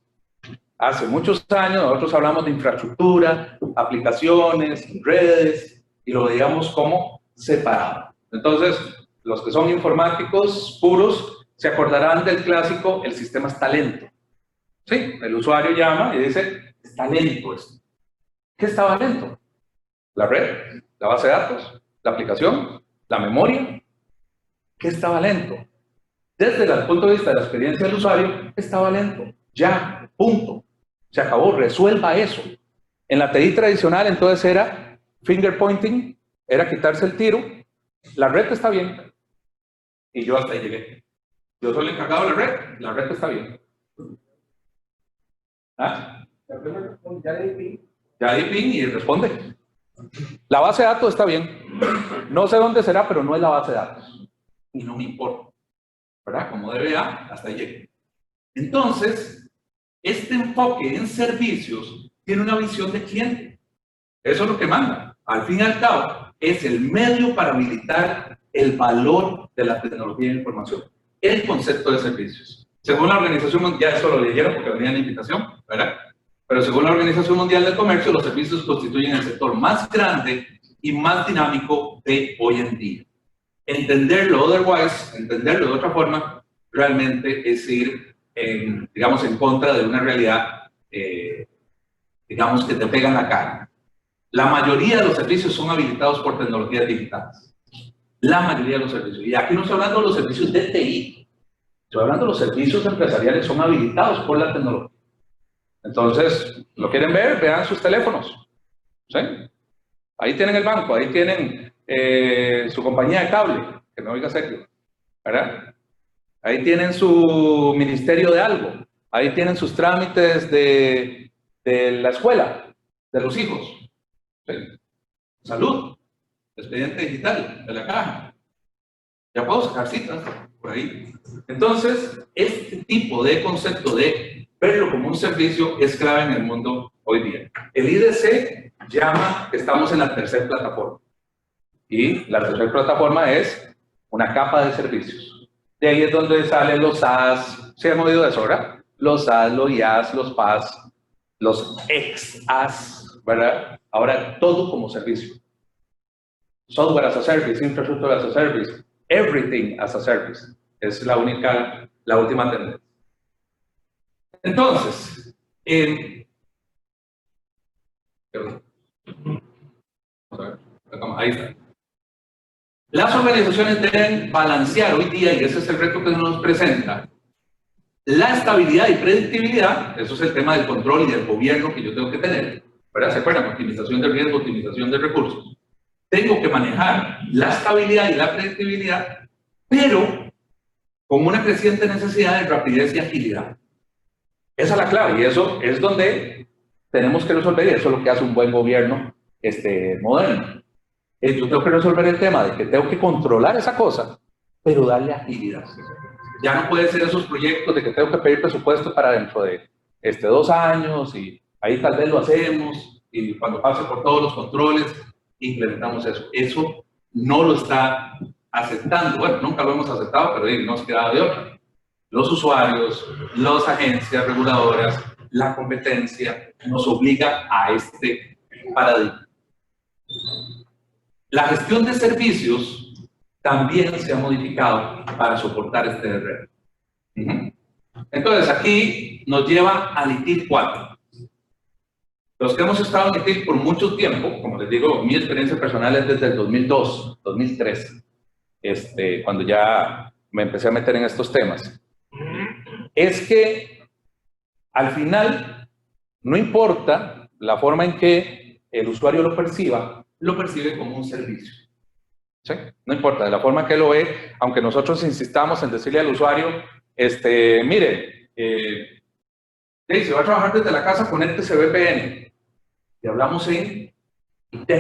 Hace muchos años nosotros hablamos de infraestructura, aplicaciones, redes, y lo veíamos como separado. Entonces, los que son informáticos puros se acordarán del clásico, el sistema está lento. Sí, el usuario llama y dice, está lento esto. ¿Qué estaba lento? La red, la base de datos, la aplicación, la memoria. ¿Qué estaba lento? Desde el punto de vista de la experiencia del usuario, estaba lento. Ya, punto. Se acabó, resuelva eso. En la TI tradicional, entonces, era finger pointing, era quitarse el tiro. La red está bien. Y yo hasta ahí llegué. Yo soy el encargado de la red está bien. ¿Ah? Ya di ping y responde. La base de datos está bien. No sé dónde será, pero no es la base de datos. Y no me importa. ¿Verdad? Como DBA, hasta ahí llegué. Entonces, este enfoque en servicios tiene una visión de cliente. Eso es lo que manda. Al fin y al cabo, es el medio para habilitar el valor de la tecnología de información. El concepto de servicios. Según la Organización Mundial, eso lo leyeron porque venía en la invitación, ¿verdad? Pero según la Organización Mundial del Comercio, los servicios constituyen el sector más grande y más dinámico de hoy en día. Entenderlo otherwise, entenderlo de otra forma, realmente es ir, digamos, en contra de una realidad, digamos, que te pega en la cara. La mayoría de los servicios son habilitados por tecnologías digitales. La mayoría de los servicios. Y aquí no estoy hablando de los servicios de TI. Estoy hablando de los servicios empresariales, son habilitados por la tecnología. Entonces, ¿lo quieren ver? Vean sus teléfonos. ¿Sí? Ahí tienen el banco, ahí tienen su compañía de cable, que no oiga serio, ¿verdad? Ahí tienen su ministerio de algo, ahí tienen sus trámites de la escuela, de los hijos. ¿Sí? Salud, expediente digital de la caja. Ya puedo sacar citas por ahí. Entonces, este tipo de concepto de verlo como un servicio es clave en el mundo hoy día. El IDC llama que estamos en la tercera plataforma. Y la tercera plataforma es una capa de servicios. De ahí es donde salen los SaaS. ¿Se han oído de eso, verdad? Los SaaS, los IaaS, los PaaS. los ex-as, ¿verdad? Ahora todo como servicio. Software as a service, infrastructure as a service, everything as a service. Es la última tendencia. Entonces, ahí está. Las organizaciones deben balancear hoy día, y ese es el reto que nos presenta, la estabilidad y predictibilidad. Eso es el tema del control y del gobierno que yo tengo que tener, ¿verdad? ¿Se acuerdan? Optimización de riesgo, optimización de recursos. Tengo que manejar la estabilidad y la predictibilidad, pero con una creciente necesidad de rapidez y agilidad. Esa es la clave, y eso es donde tenemos que resolver, y eso es lo que hace un buen gobierno moderno. Yo tengo que resolver el tema de que tengo que controlar esa cosa, pero darle agilidad. Ya no puede ser esos proyectos de que tengo que pedir presupuesto para dentro de 2 años, y ahí tal vez lo hacemos, y cuando pase por todos los controles, implementamos eso. Eso no lo está aceptando. Bueno, nunca lo hemos aceptado, pero no nos queda de otra. Los usuarios, las agencias reguladoras, la competencia nos obliga a este paradigma. La gestión de servicios también se ha modificado para soportar este reto. Entonces, aquí nos lleva al ITIL 4. Los que hemos estado en ITIL por mucho tiempo, como les digo, mi experiencia personal es desde el 2002, 2003, cuando ya me empecé a meter en estos temas, es que al final no importa la forma en que el usuario lo percibe como un servicio. ¿Sí? No importa, de la forma que lo ve, aunque nosotros insistamos en decirle al usuario, mire, si va a trabajar desde la casa, conéctese VPN. Y hablamos en IT.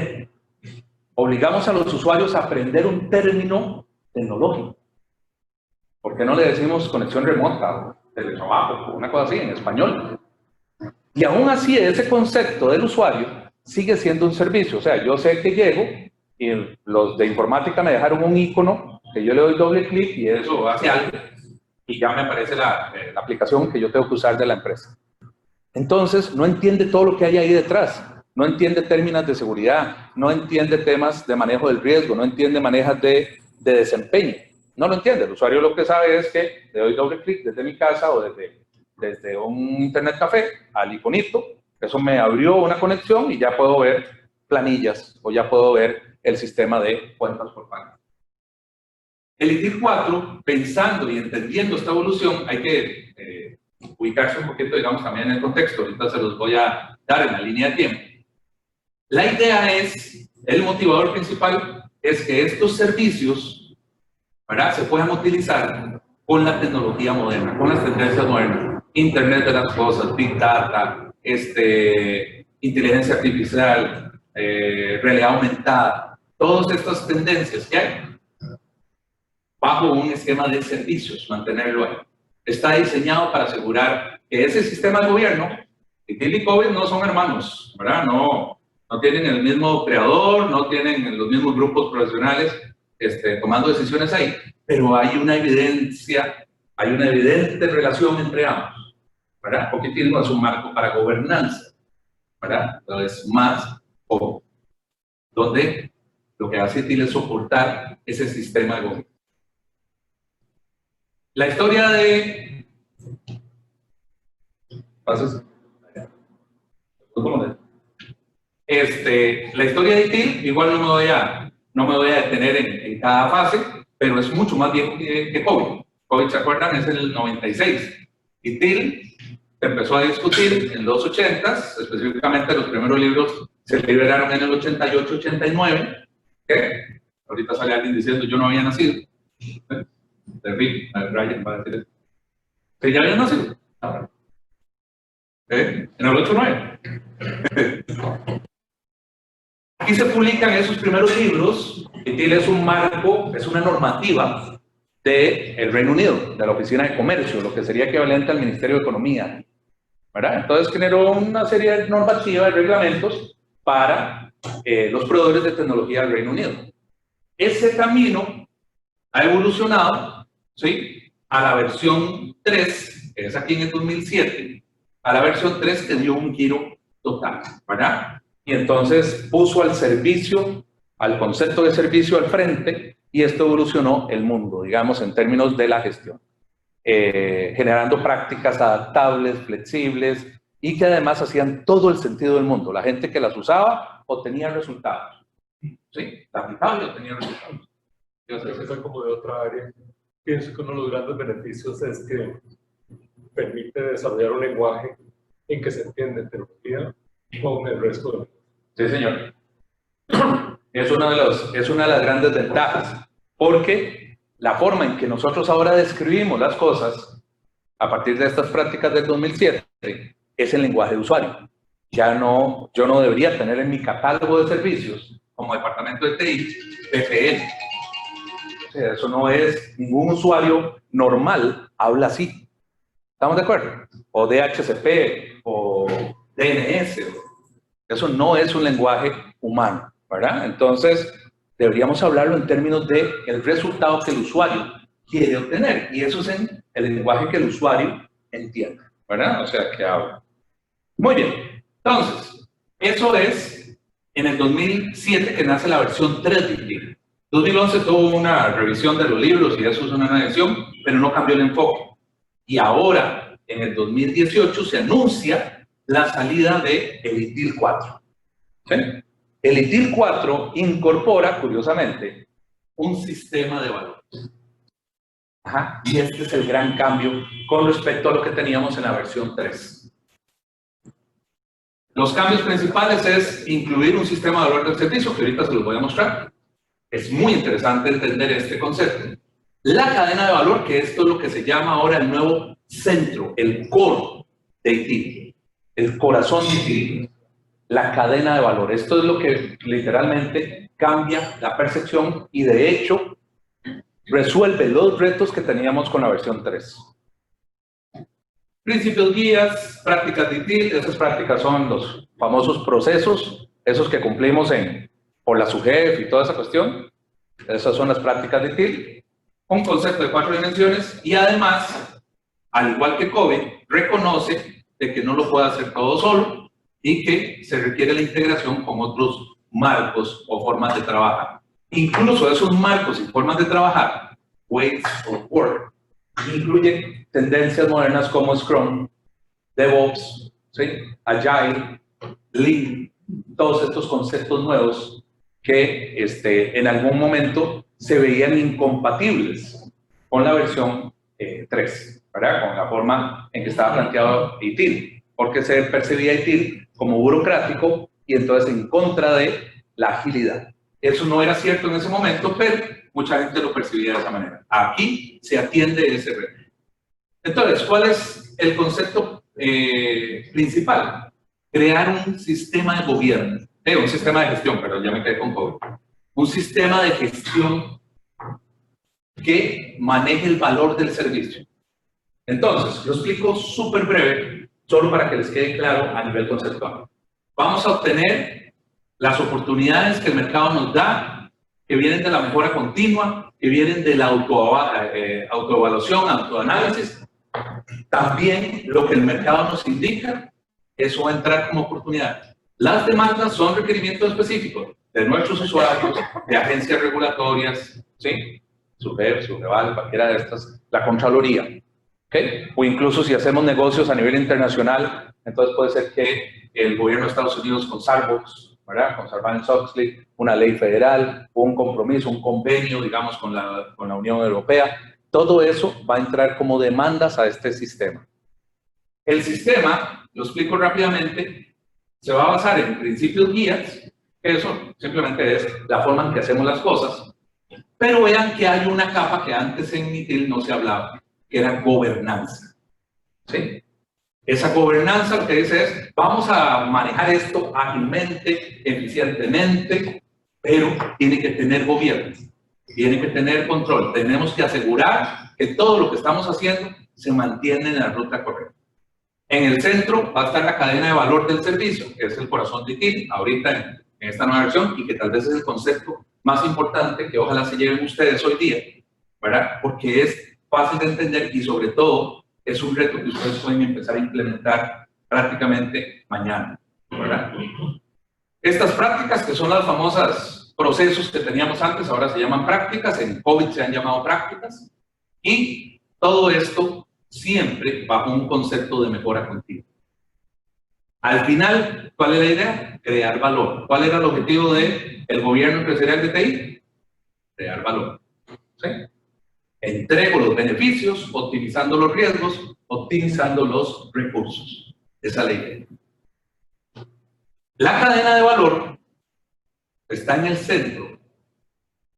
Obligamos a los usuarios a aprender un término tecnológico. ¿Por qué no le decimos conexión remota o teletrabajo o una cosa así en español? Y aún así, ese concepto del usuario sigue siendo un servicio. O sea, yo sé que llego y los de informática me dejaron un icono que yo le doy doble clic y eso hace algo y ya me aparece la aplicación que yo tengo que usar de la empresa. Entonces, no entiende todo lo que hay ahí detrás. No entiende términos de seguridad, no entiende temas de manejo del riesgo, no entiende manejos de desempeño. No lo entiende. El usuario lo que sabe es que le doy doble clic desde mi casa o desde un internet café al iconito. Eso me abrió una conexión y ya puedo ver planillas o ya puedo ver el sistema de cuentas por pago. El ITIL 4, pensando y entendiendo esta evolución, hay que ubicarse un poquito, digamos, también en el contexto. Ahorita se los voy a dar en la línea de tiempo. La idea es, el motivador principal es que estos servicios, ¿verdad?, se puedan utilizar con la tecnología moderna, con las tendencias modernas. Internet de las cosas, Big Data, inteligencia artificial, realidad aumentada, todas estas tendencias que hay, bajo un esquema de servicios, mantenerlo ahí. Está diseñado para asegurar que ese sistema de gobierno, ITIL y COVID no son hermanos, ¿verdad? No tienen el mismo creador, no tienen los mismos grupos profesionales tomando decisiones ahí, pero hay una evidencia, hay una evidente relación entre ambos, ¿verdad? Porque ITIL no es un marco para gobernanza, ¿verdad? Es más o donde lo que hace ITIL es soportar ese sistema de gobierno. La historia de... la historia de ITIL, igual no me voy a detener en cada fase, pero es mucho más viejo que COVID. COVID, ¿se acuerdan? Es el 96. ITIL se empezó a discutir en los 80s, específicamente los primeros libros se liberaron en el 88-89. ¿Qué? Ahorita sale alguien diciendo yo no había nacido. Terrible, Ryan va a decir eso. ¿Que ya había nacido? En el 89. Aquí se publican esos primeros libros. ITIL es un marco, es una normativa del Reino Unido, de la Oficina de Comercio, lo que sería equivalente al Ministerio de Economía, ¿verdad? Entonces generó una serie de normativas, de reglamentos para los proveedores de tecnología del Reino Unido. Ese camino ha evolucionado, ¿sí?, a la versión 3, que es aquí en el 2007, a la versión 3 que dio un giro total, ¿verdad? Y entonces puso al servicio, al concepto de servicio al frente, y esto evolucionó el mundo, digamos, en términos de la gestión, generando prácticas adaptables, flexibles, y que además hacían todo el sentido del mundo. La gente que las usaba obtenía resultados. ¿Sí? La aplicaba y obtenía resultados. Eso como de otra área. Pienso que uno de los grandes beneficios es que permite desarrollar un lenguaje en que se entiende tecnología con el resto de... Sí, señor. Es una de las grandes ventajas, porque la forma en que nosotros ahora describimos las cosas, a partir de estas prácticas del 2007, es el lenguaje de usuario. Yo no debería tener en mi catálogo de servicios, como departamento de TI, PPL. O sea, eso no es, ningún usuario normal habla así. ¿Estamos de acuerdo? O DHCP, o DNS. Eso no es un lenguaje humano, ¿verdad? Entonces, deberíamos hablarlo en términos de el resultado que el usuario quiere obtener. Y eso es en el lenguaje que el usuario entiende, ¿verdad? O sea, que habla. Muy bien. Entonces, eso es en el 2007 que nace la versión 3 de ITIL. 2011 tuvo una revisión de los libros y eso es una revisión, pero no cambió el enfoque. Y ahora, en el 2018, se anuncia la salida de el ITIL 4. ¿Sí? El ITIL 4 incorpora, curiosamente, un sistema de valores. Ajá. Y este es el gran cambio con respecto a lo que teníamos en la versión 3. Los cambios principales es incluir un sistema de valor del servicio, que ahorita se los voy a mostrar. Es muy interesante entender este concepto. La cadena de valor, que esto es lo que se llama ahora el nuevo centro, el core de ITIL, el corazón de ITIL, la cadena de valor. Esto es lo que literalmente cambia la percepción y de hecho resuelve los retos que teníamos con la versión 3. Principios guías, prácticas de ITIL. Esas prácticas son los famosos procesos, esos que cumplimos por la SUGEF y toda esa cuestión. Esas son las prácticas de ITIL. Un concepto de 4 dimensiones y además, al igual que COBE, reconoce de que no lo puede hacer todo solo y que se requiere la integración con otros marcos o formas de trabajar. Incluso esos marcos y formas de trabajar, ways of work, incluyen tendencias modernas como Scrum, DevOps, ¿sí? Agile, Lean, todos estos conceptos nuevos que en algún momento se veían incompatibles con la versión 3, ¿verdad? Con la forma en que estaba planteado ITIL, porque se percibía ITIL como burocrático y entonces en contra de la agilidad. Eso no era cierto en ese momento, pero mucha gente lo percibía de esa manera. Aquí se atiende ese reto. Entonces, ¿cuál es el concepto principal? Crear un sistema de gobierno, un sistema de gestión, perdón, ya me quedé con COVID. Un sistema de gestión que maneje el valor del servicio. Entonces, lo explico súper breve, solo para que les quede claro a nivel conceptual. Vamos a obtener las oportunidades que el mercado nos da, que vienen de la mejora continua, que vienen de la autoevaluación, autoanálisis. También lo que el mercado nos indica, eso va a entrar como oportunidad. Las demandas son requerimientos específicos de nuestros usuarios, de agencias regulatorias, ¿sí? SUGEF, SUGEVAL, cualquiera de estas, la Contraloría, ¿okay? O incluso si hacemos negocios a nivel internacional, entonces puede ser que el gobierno de Estados Unidos con Sarbanes, ¿verdad? Con Sarbanes-Oxley, una ley federal, un compromiso, un convenio, digamos, con la Unión Europea. Todo eso va a entrar como demandas a este sistema. El sistema, lo explico rápidamente, se va a basar en principios guías, que eso simplemente es la forma en que hacemos las cosas. Pero vean que hay una capa que antes en ITIL no se hablaba, que era gobernanza. ¿Sí? Esa gobernanza lo que dice es, vamos a manejar esto ágilmente, eficientemente, pero tiene que tener gobierno, tiene que tener control. Tenemos que asegurar que todo lo que estamos haciendo se mantiene en la ruta correcta. En el centro va a estar la cadena de valor del servicio, que es el corazón de ITIL, ahorita en esta nueva versión, y que tal vez es el concepto más importante que ojalá se lleven ustedes hoy día, ¿verdad? Porque es fácil de entender y sobre todo es un reto que ustedes pueden empezar a implementar prácticamente mañana, ¿verdad? Estas prácticas, que son las famosas procesos que teníamos antes, ahora se llaman prácticas, en COVID se han llamado prácticas, y todo esto siempre bajo un concepto de mejora continua. Al final, ¿cuál es la idea? Crear valor. ¿Cuál era el objetivo del gobierno empresarial de TI? Crear valor. ¿Sí? Entrego los beneficios, optimizando los riesgos, optimizando los recursos. Esa es la idea. La cadena de valor está en el centro.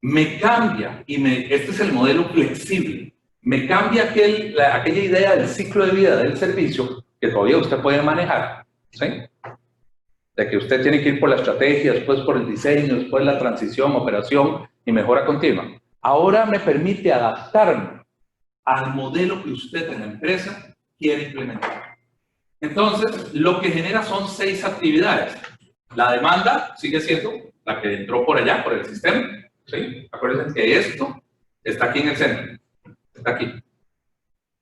Me cambia, este es el modelo flexible, me cambia aquella idea del ciclo de vida del servicio que todavía usted puede manejar, ¿sí? De que usted tiene que ir por la estrategia, después por el diseño, después la transición, operación y mejora continua. Ahora me permite adaptarme al modelo que usted en la empresa quiere implementar. Entonces, lo que genera son 6 actividades. La demanda sigue siendo la que entró por allá, por el sistema, ¿sí? Acuérdense que esto está aquí en el centro, está aquí.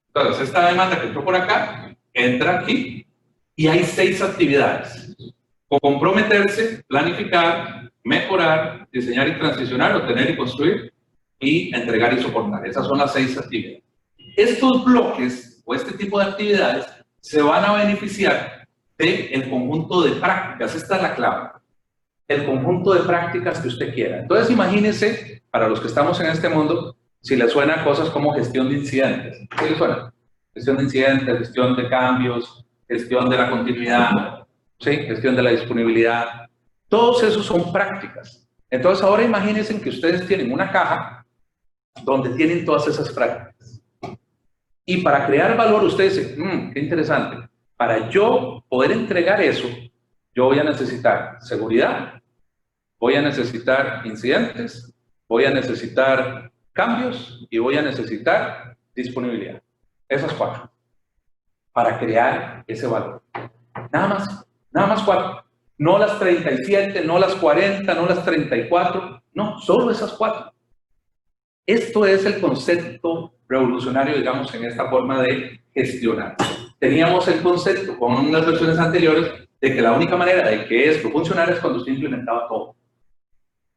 Entonces, esta demanda que entró por acá, entra aquí y hay 6 actividades. Comprometerse, planificar, mejorar, diseñar y transicionar, obtener y construir, y entregar y soportar. Esas son las 6 actividades. Estos bloques o este tipo de actividades se van a beneficiar del conjunto de prácticas. Esta es la clave. El conjunto de prácticas que usted quiera. Entonces, imagínense, para los que estamos en este mundo, si les suenan cosas como gestión de incidentes. ¿Qué les suena? Gestión de incidentes, gestión de cambios, gestión de la continuidad, ¿sí? Gestión de la disponibilidad. Todos esos son prácticas. Entonces, ahora imagínense que ustedes tienen una caja donde tienen todas esas prácticas. Y para crear valor, ustedes dicen, qué interesante. Para yo poder entregar eso, yo voy a necesitar seguridad, voy a necesitar incidentes, voy a necesitar cambios y voy a necesitar disponibilidad. Esas 4. Para crear ese valor. Nada más 4. No las 37, no las 40, no las 34. No, solo esas 4. Esto es el concepto revolucionario, digamos, en esta forma de gestionar. Teníamos el concepto con unas versiones anteriores de que la única manera de que esto funcionara es cuando usted implementaba todo.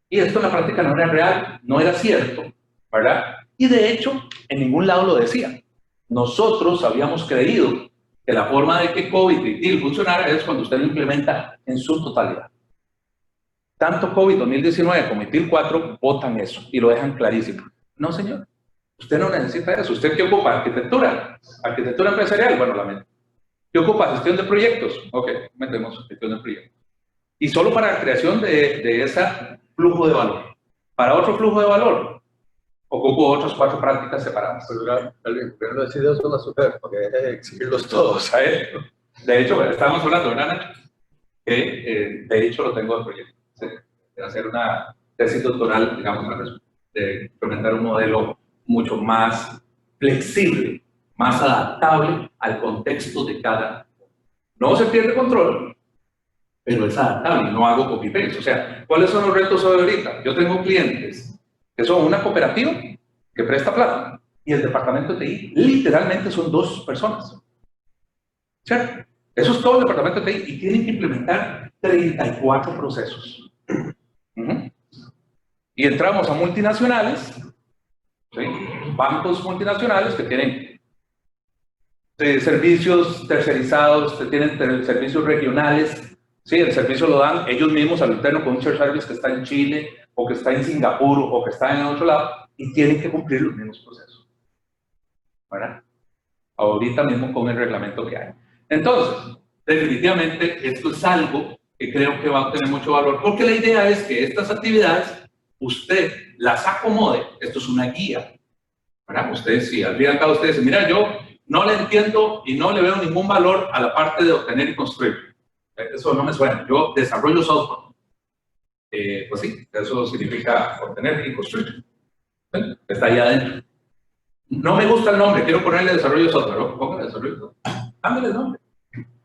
Y esto en la práctica no era real, no era cierto, ¿verdad? Y de hecho, en ningún lado lo decía. Nosotros habíamos creído que la forma de que COVID y TIL funcionara es cuando usted lo implementa en su totalidad. Tanto COVID 2019 como TIL 4 votan eso y lo dejan clarísimo. No, señor. Usted no necesita eso. ¿Usted qué ocupa? Arquitectura. Arquitectura empresarial. Bueno, lamento. ¿Qué ocupa? Gestión de proyectos. Ok, metemos gestión de proyectos. Y solo para la creación de ese flujo de valor. Para otro flujo de valor, ocupo otras 4 prácticas separadas. El gobierno decide eso la super, porque deje de exhibirlos todos. De hecho, estábamos hablando, ¿verdad, Nacho? Que de hecho lo tengo en proyecto. ¿Sí? De hacer una tesis doctoral, digamos, de implementar un modelo mucho más flexible, más adaptable al contexto de cada. No se pierde control, pero es adaptable, no hago copy-paste. O sea, ¿cuáles son los retos hoy ahorita? Yo tengo clientes que son una cooperativa que presta plata y el departamento de TI literalmente son 2 personas. ¿Cierto? Eso es todo el departamento de TI y tienen que implementar 34 procesos. Y entramos a multinacionales, ¿sí? Bancos multinacionales que tienen servicios tercerizados, que tienen servicios regionales, ¿sí? El servicio lo dan ellos mismos al interno con un shared service que está en Chile, o que está en Singapur, o que está en otro lado, y tienen que cumplir los mismos procesos. ¿Verdad? Ahorita mismo con el reglamento que hay. Entonces, definitivamente esto es algo que creo que va a tener mucho valor, porque la idea es que estas actividades usted las acomode. Esto es una guía, ¿verdad? Usted, si al fin y al cabo usted dice, mira, yo no le entiendo y no le veo ningún valor a la parte de obtener y construir. Eso no me suena. Yo desarrollo software. Pues sí, eso significa obtener y construir. ¿Sí? Está ahí adentro. No me gusta el nombre, quiero ponerle desarrollo de software. ¿No? Póngale desarrollo de software. Cámbiale el nombre.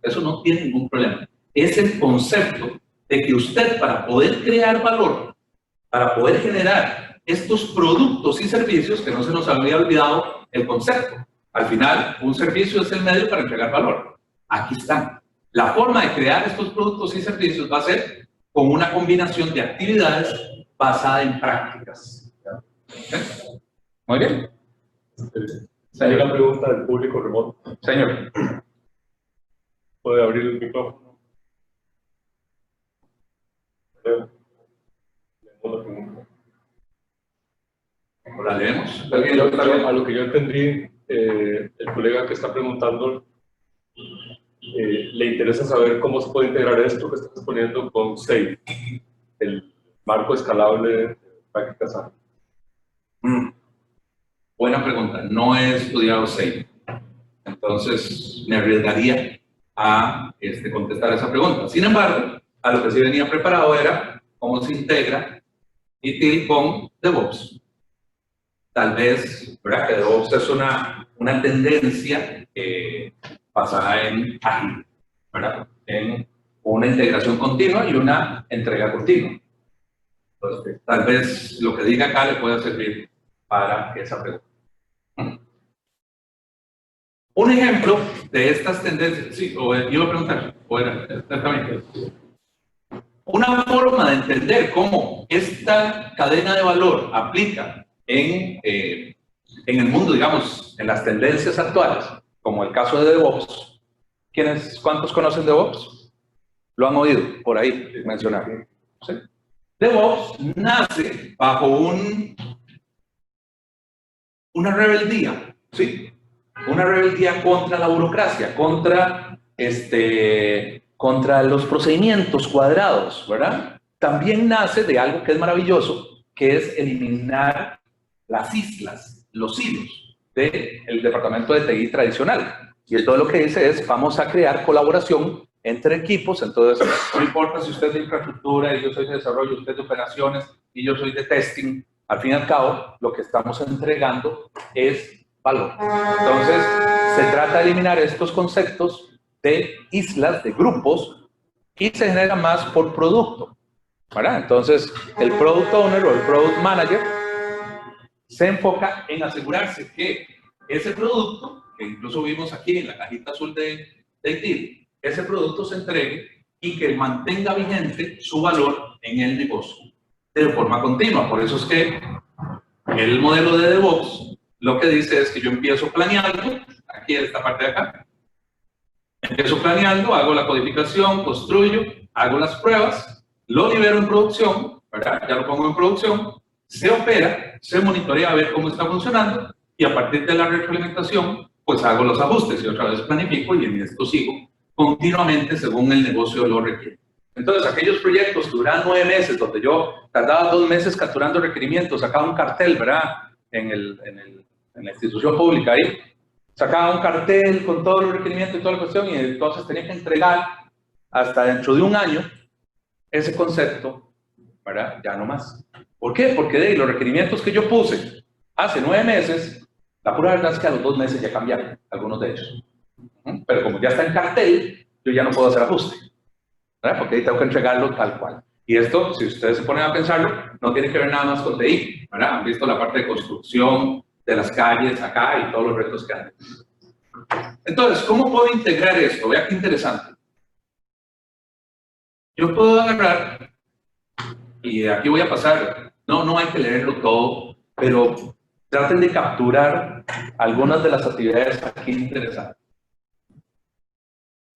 Eso no tiene ningún problema. Es el concepto de que usted, para poder crear valor, para poder generar estos productos y servicios, que no se nos había olvidado el concepto. Al final, un servicio es el medio para entregar valor. Aquí están. La forma de crear estos productos y servicios va a ser con una combinación de actividades basada en prácticas. ¿Okay? Muy bien. Hay una pregunta del público remoto. Señor. ¿Puede abrir el micrófono? Leemos la pregunta. ¿La leemos? A lo que yo entendí, el colega que está preguntando le interesa saber cómo se puede integrar esto que estás poniendo con SAFe, el marco escalable de prácticas ágiles. Buena pregunta. No he estudiado SAFe. Entonces me arriesgaría a contestar esa pregunta. Sin embargo, a lo que sí venía preparado era cómo se integra ITIL con DevOps. Tal vez, ¿verdad? Que DevOps es una tendencia basada en ágil, ¿verdad? En una integración continua y una entrega continua. Entonces, tal vez lo que diga acá le pueda servir para esa pregunta. Un ejemplo de estas tendencias, sí, o iba a preguntar, o era exactamente. Una forma de entender cómo esta cadena de valor aplica en el mundo, digamos, en las tendencias actuales, como el caso de DevOps. ¿Cuántos conocen DevOps? ¿Lo han oído por ahí mencionar? ¿Sí? DevOps nace bajo una rebeldía, ¿sí? Una rebeldía contra la burocracia, contra los procedimientos cuadrados, ¿verdad? También nace de algo que es maravilloso, que es eliminar las islas, los silos del departamento de TI tradicional. Y todo lo que dice es, vamos a crear colaboración entre equipos. Entonces, no importa si usted es de infraestructura y yo soy de desarrollo, usted de operaciones y yo soy de testing, al fin y al cabo, lo que estamos entregando es valor. Entonces, se trata de eliminar estos conceptos de islas, de grupos, y se genera más por producto, ¿verdad? Entonces, el Product Owner o el Product Manager se enfoca en asegurarse que ese producto, que incluso vimos aquí en la cajita azul de ITIL, ese producto se entregue y que mantenga vigente su valor en el negocio de forma continua. Por eso es que el modelo de DevOps lo que dice es que yo empiezo planeando, aquí en esta parte de acá, empiezo planeando, hago la codificación, construyo, hago las pruebas, lo libero en producción, ¿verdad? Ya lo pongo en producción, se opera, se monitorea a ver cómo está funcionando y a partir de la retroalimentación, pues hago los ajustes y otra vez planifico y en esto sigo continuamente según el negocio lo requiere. Entonces, aquellos proyectos que duraban 9 meses, donde yo tardaba 2 meses capturando requerimientos, sacaba un cartel, ¿verdad? En la institución pública ahí, sacaba un cartel con todos los requerimientos y toda la cuestión y entonces tenía que entregar hasta dentro de un año ese concepto, ¿verdad? Ya no más. ¿Por qué? Porque de los requerimientos que yo puse hace 9 meses, la pura verdad es que a los 2 meses ya cambiaron algunos de ellos. Pero como ya está en cartel, yo ya no puedo hacer ajuste, ¿verdad? Porque ahí tengo que entregarlo tal cual. Y esto, si ustedes se ponen a pensarlo, no tiene que ver nada más con TI, ¿verdad? Han visto la parte de construcción de las calles acá y todos los retos que hay. Entonces, ¿cómo puedo integrar esto? Vea qué interesante. Yo puedo agarrar, y aquí voy a pasar, no hay que leerlo todo, pero traten de capturar algunas de las actividades aquí interesantes.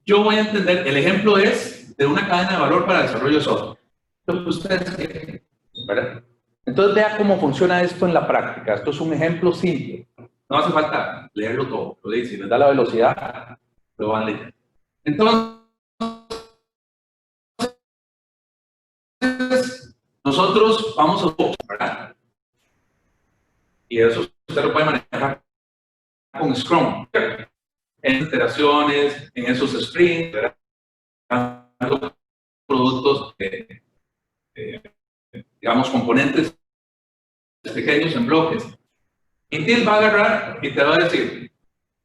Yo voy a entender, el ejemplo es de una cadena de valor para desarrollo de software. Lo que ustedes quieren, ¿verdad? Entonces vea cómo funciona esto en la práctica. Esto es un ejemplo simple. No hace falta leerlo todo. Lo dice, si les da la velocidad, lo van leyendo. Entonces, nosotros vamos a DevOps, ¿verdad? Y eso usted lo puede manejar con Scrum. En iteraciones, en esos sprints, ¿verdad? Productos, digamos, componentes pequeños en bloques. ITIL va a agarrar y te va a decir,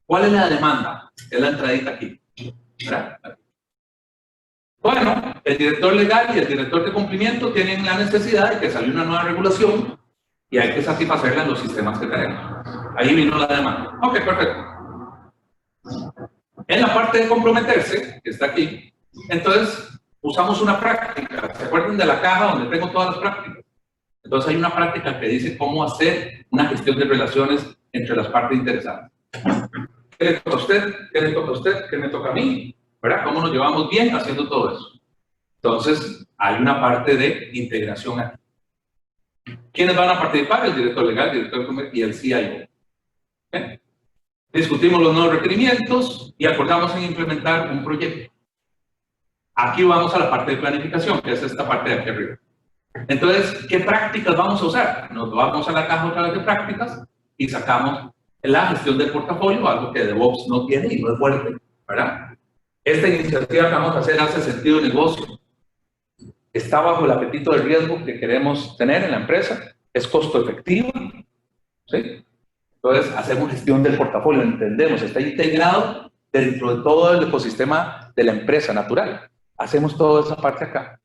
¿cuál es la demanda? Es la entradita aquí, ¿verdad? Bueno, el director legal y el director de cumplimiento tienen la necesidad de que salga una nueva regulación y hay que satisfacerla en los sistemas que tenemos. Ahí vino la demanda. Ok, perfecto. En la parte de comprometerse, que está aquí, entonces usamos una práctica. ¿Se acuerdan de la caja donde tengo todas las prácticas? Entonces hay una práctica que dice cómo hacer una gestión de relaciones entre las partes interesadas. ¿Qué le toca a usted? ¿Qué le toca a usted? ¿Qué me toca a mí? ¿Verdad? ¿Cómo nos llevamos bien haciendo todo eso? Entonces, hay una parte de integración aquí. ¿Quiénes van a participar? El director legal, el director de comercio y el CIO. ¿Okay? Discutimos los nuevos requerimientos y acordamos en implementar un proyecto. Aquí vamos a la parte de planificación, que es esta parte de aquí arriba. Entonces, ¿qué prácticas vamos a usar? Nos vamos a la caja otra vez de prácticas y sacamos la gestión del portafolio, algo que DevOps no tiene y no es fuerte, ¿verdad? Esta iniciativa que vamos a hacer hace sentido de negocio. Está bajo el apetito de riesgo que queremos tener en la empresa, es costo efectivo, ¿sí? Entonces, hacemos gestión del portafolio, entendemos, está integrado dentro de todo el ecosistema de la empresa natural. Hacemos toda esa parte acá.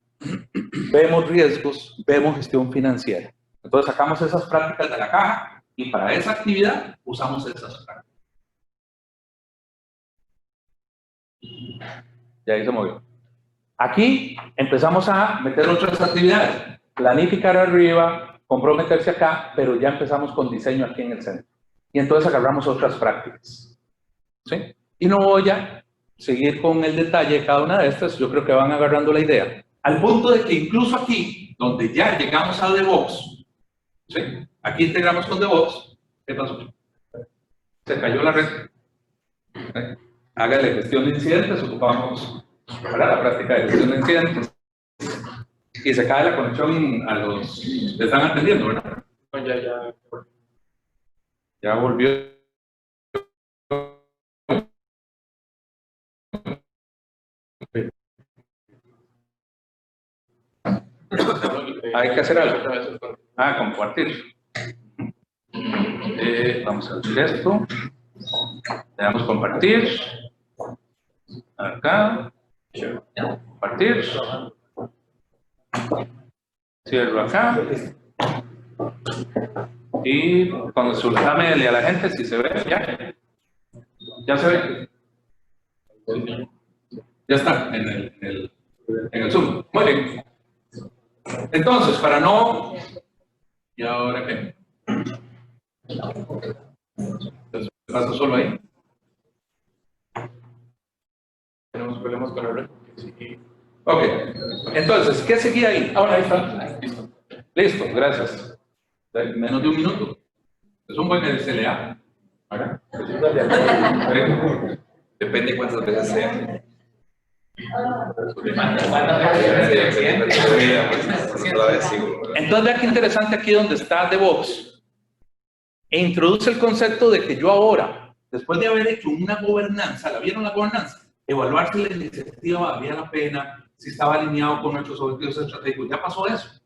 Vemos riesgos, vemos gestión financiera. Entonces, sacamos esas prácticas de la caja y para esa actividad usamos esas prácticas. Y ahí se movió. Aquí empezamos a meter otras actividades, planificar arriba, comprometerse acá, pero ya empezamos con diseño aquí en el centro. Y entonces agarramos otras prácticas, ¿sí? Y no voy a seguir con el detalle de cada una de estas, yo creo que van agarrando la idea. Al punto de que incluso aquí, donde ya llegamos a DevOps, ¿sí? Aquí integramos con DevOps, ¿qué pasó? Se cayó la red. ¿Sí? Hágale gestión de incidentes, ocupamos para la práctica de gestión de incidentes. Y se cae la conexión a los que están atendiendo, ¿verdad? Ya volvió. Hay que hacer algo. Compartir. Vamos a hacer esto. Le damos compartir. Acá. Compartir. Cierro acá. Y consultame a la gente si se ve. Ya se ve. Ya está en el Zoom. Muy bien. Entonces, para no... ¿Y ahora qué? Entonces, paso solo ahí. Tenemos problemas con la red. Ok. Entonces, ¿qué seguía ahí? Ahora ahí está. Listo, gracias. Menos de un minuto. Es un buen SLA. ¿Verdad? Depende cuántas veces sea. Entonces, vea qué interesante aquí donde está DevOps. E introduce el concepto de que yo ahora, después de haber hecho una gobernanza, ¿la vieron la gobernanza? Evaluar si la iniciativa valía la pena, si estaba alineado con nuestros objetivos estratégicos. Ya pasó eso.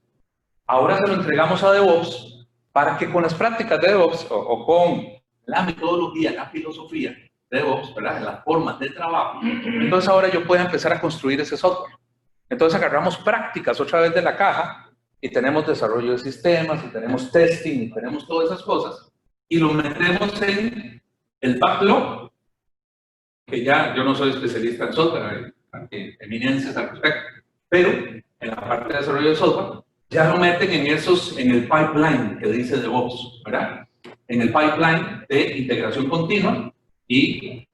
Ahora se lo entregamos a DevOps para que con las prácticas de DevOps o con la metodología, la filosofía de DevOps, ¿verdad? Las formas de trabajo, entonces ahora yo puedo empezar a construir ese software. Entonces agarramos prácticas otra vez de la caja y tenemos desarrollo de sistemas, y tenemos testing, y tenemos todas esas cosas, y lo metemos en el backlog, que ya yo no soy especialista en software, hay eminencias al respecto, pero en la parte de desarrollo de software, ya lo meten en el pipeline que dice DevOps, ¿verdad? En el pipeline de integración continua y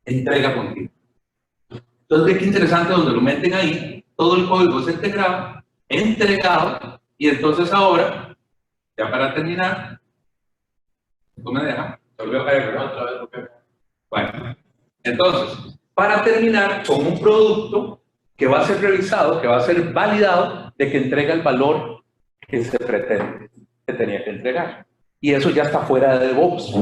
entrega continua. Entonces, ve qué interesante donde lo meten ahí, todo el código es integrado, entregado, y entonces ahora, ya para terminar, ¿tú me dejas? Bueno, entonces, para terminar con un producto que va a ser revisado, que va a ser validado, de que entrega el valor que se pretende, que tenía que entregar. Y eso ya está fuera de DevOps.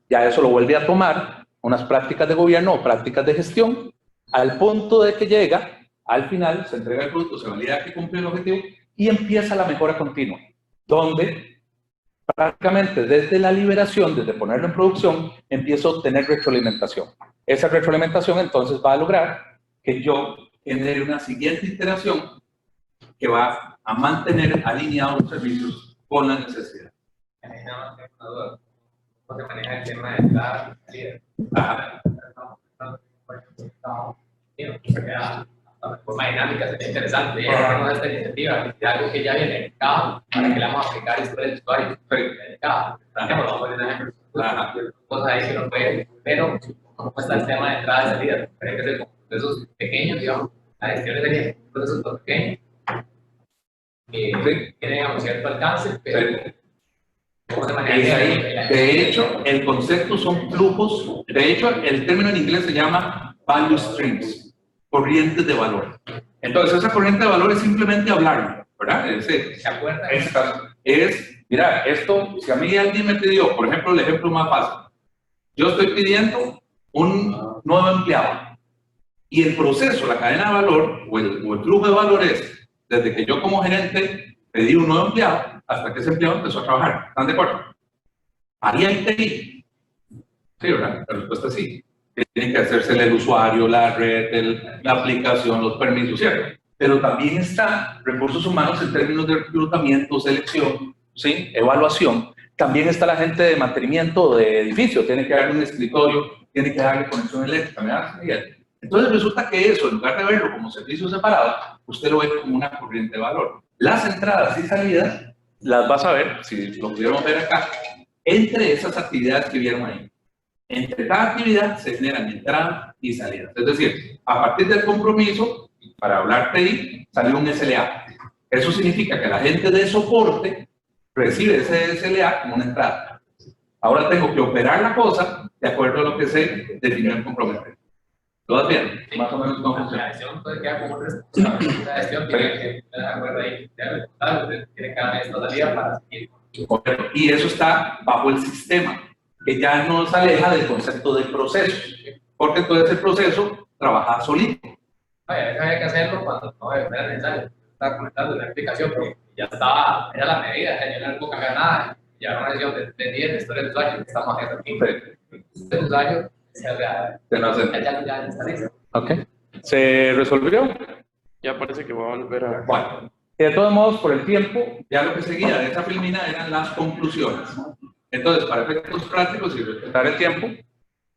Ya eso lo vuelve a tomar unas prácticas de gobierno o prácticas de gestión, al punto de que llega, al final, se entrega el producto, se valida que cumple el objetivo y empieza la mejora continua, donde prácticamente desde la liberación, desde ponerlo en producción, empiezo a obtener retroalimentación. Esa retroalimentación entonces va a lograr que yo genere una siguiente iteración que va a mantener alineados los servicios con las necesidades. ¿Cómo se maneja el tema de la salida? la forma dinámica, sería interesante. Ya tenemos esta iniciativa, de algo que ya viene en el mercado, para que le vamos a aplicar historias de usuarios en el mercado. Vamos a poner ejemplos, cosas ahí que no pueden, pero ¿cómo está el tema de entrada y salida? Tiene que ser con procesos pequeños, digamos, la gestión de procesos pequeños, que tienen, digamos, cierto alcance, pero ¿cómo se maneja ahí? De hecho, el concepto son flujos, de hecho, el término en inglés se llama value streams, corrientes de valor. Entonces, esa corriente de valor es simplemente hablarlo, ¿verdad? ¿Se acuerdan? Mira, esto, si a mí alguien me pidió, por ejemplo, el ejemplo más fácil, yo estoy pidiendo un nuevo empleado y el proceso, la cadena de valor o el flujo de valor es desde que yo como gerente pedí un nuevo empleado hasta que ese empleado empezó a trabajar. ¿Están de acuerdo? Ahí hay TI. Sí, ¿verdad? La respuesta es sí. Tiene que hacerse el usuario, la red, la aplicación, los permisos, ¿cierto? Pero también está recursos humanos en términos de reclutamiento, selección, ¿sí? Evaluación. También está la gente de mantenimiento de edificio. Tiene que darle un escritorio, tiene que darle conexión eléctrica, ¿verdad? Entonces resulta que eso, en lugar de verlo como servicios separados, usted lo ve como una corriente de valor. Las entradas y salidas las vas a ver, si lo pudiéramos ver acá, entre esas actividades que vieron ahí. Entre cada actividad se generan entradas y salidas. Es decir, a partir del compromiso, para hablar TI, salió un SLA. Eso significa que la gente de soporte recibe ese SLA como una entrada. Ahora tengo que operar la cosa de acuerdo a lo que se definió en compromiso. ¿Todas bien? Más o menos cómo funciona. La gestión puede quedar como responsable. La gestión tiene que tener acuerdo ahí. Tiene que haber esta salida para seguir. Correcto. Y eso está bajo el sistema, que ya nos aleja del concepto de procesos, porque entonces el proceso trabaja solito. Eso había que hacerlo cuando no era necesario. Estaba comentando la explicación, porque ya estaba, era la medida, ya no hubo que cambiar nada. Ya era una sesión de 10 de historias de usuario que estamos haciendo aquí. De usuario, ya está listo. Ok. ¿Se resolvió? Ya parece que voy a volver a... Bueno, de todos modos, por el tiempo, ya lo que seguía de esa filmina eran las conclusiones. Entonces, para efectos prácticos y respetar el tiempo,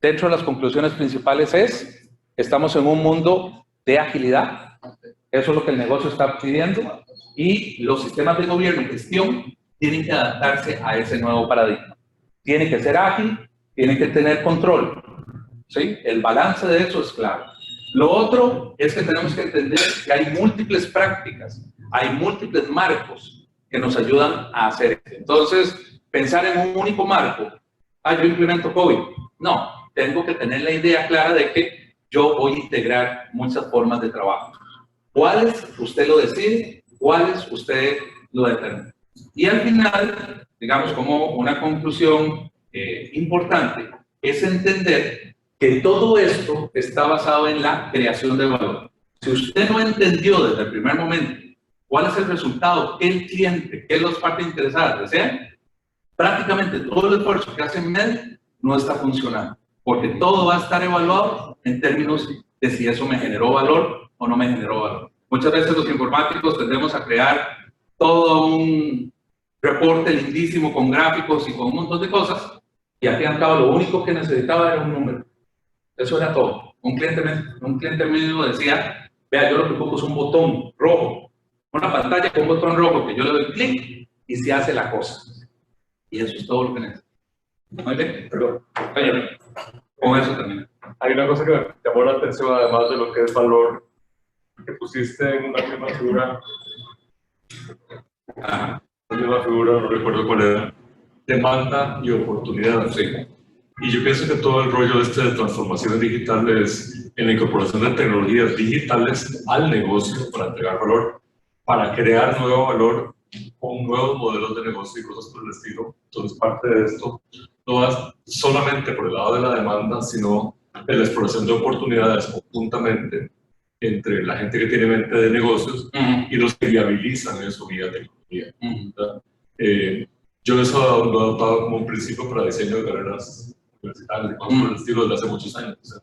dentro de las conclusiones principales es, estamos en un mundo de agilidad, eso es lo que el negocio está pidiendo, y los sistemas de gobierno y gestión tienen que adaptarse a ese nuevo paradigma. Tiene que ser ágil, tienen que tener control, ¿sí? El balance de eso es clave. Lo otro es que tenemos que entender que hay múltiples prácticas, hay múltiples marcos que nos ayudan a hacer esto. Entonces, pensar en un único marco, yo implemento COVID. No, tengo que tener la idea clara de que yo voy a integrar muchas formas de trabajo. ¿Cuáles usted lo decide? ¿Cuáles usted lo determina? Y al final, digamos como una conclusión importante, es entender que todo esto está basado en la creación de valor. Si usted no entendió desde el primer momento cuál es el resultado que el cliente, que las partes interesadas desean, prácticamente todo el esfuerzo que hace en medio no está funcionando, porque todo va a estar evaluado en términos de si eso me generó valor o no me generó valor. Muchas veces los informáticos tendemos a crear todo un reporte lindísimo con gráficos y con un montón de cosas, y al fin y al cabo lo único que necesitaba era un número. Eso era todo. Un cliente mío decía, vea, yo lo que ocupo es un botón rojo, una pantalla con un botón rojo que yo le doy clic y se hace la cosa. Y eso es todo lo que necesito. Muy bien, perdón. Oye, con eso termino. Hay una cosa que me llamó la atención, además de lo que es valor, que pusiste en una misma figura. Una figura, no recuerdo cuál era. Demanda y oportunidad. Sí. Y yo pienso que todo el rollo de transformaciones digitales, en la incorporación de tecnologías digitales al negocio para entregar valor, para crear nuevo valor con nuevos modelos de negocio y cosas por el estilo. Entonces, parte de esto no va solamente por el lado de la demanda, sino de la exploración de oportunidades conjuntamente entre la gente que tiene mente de negocios y los que viabilizan eso vía tecnología. Yo eso lo he adoptado como un principio para diseño de carreras universitarias y cosas por el estilo desde hace muchos años. O sea,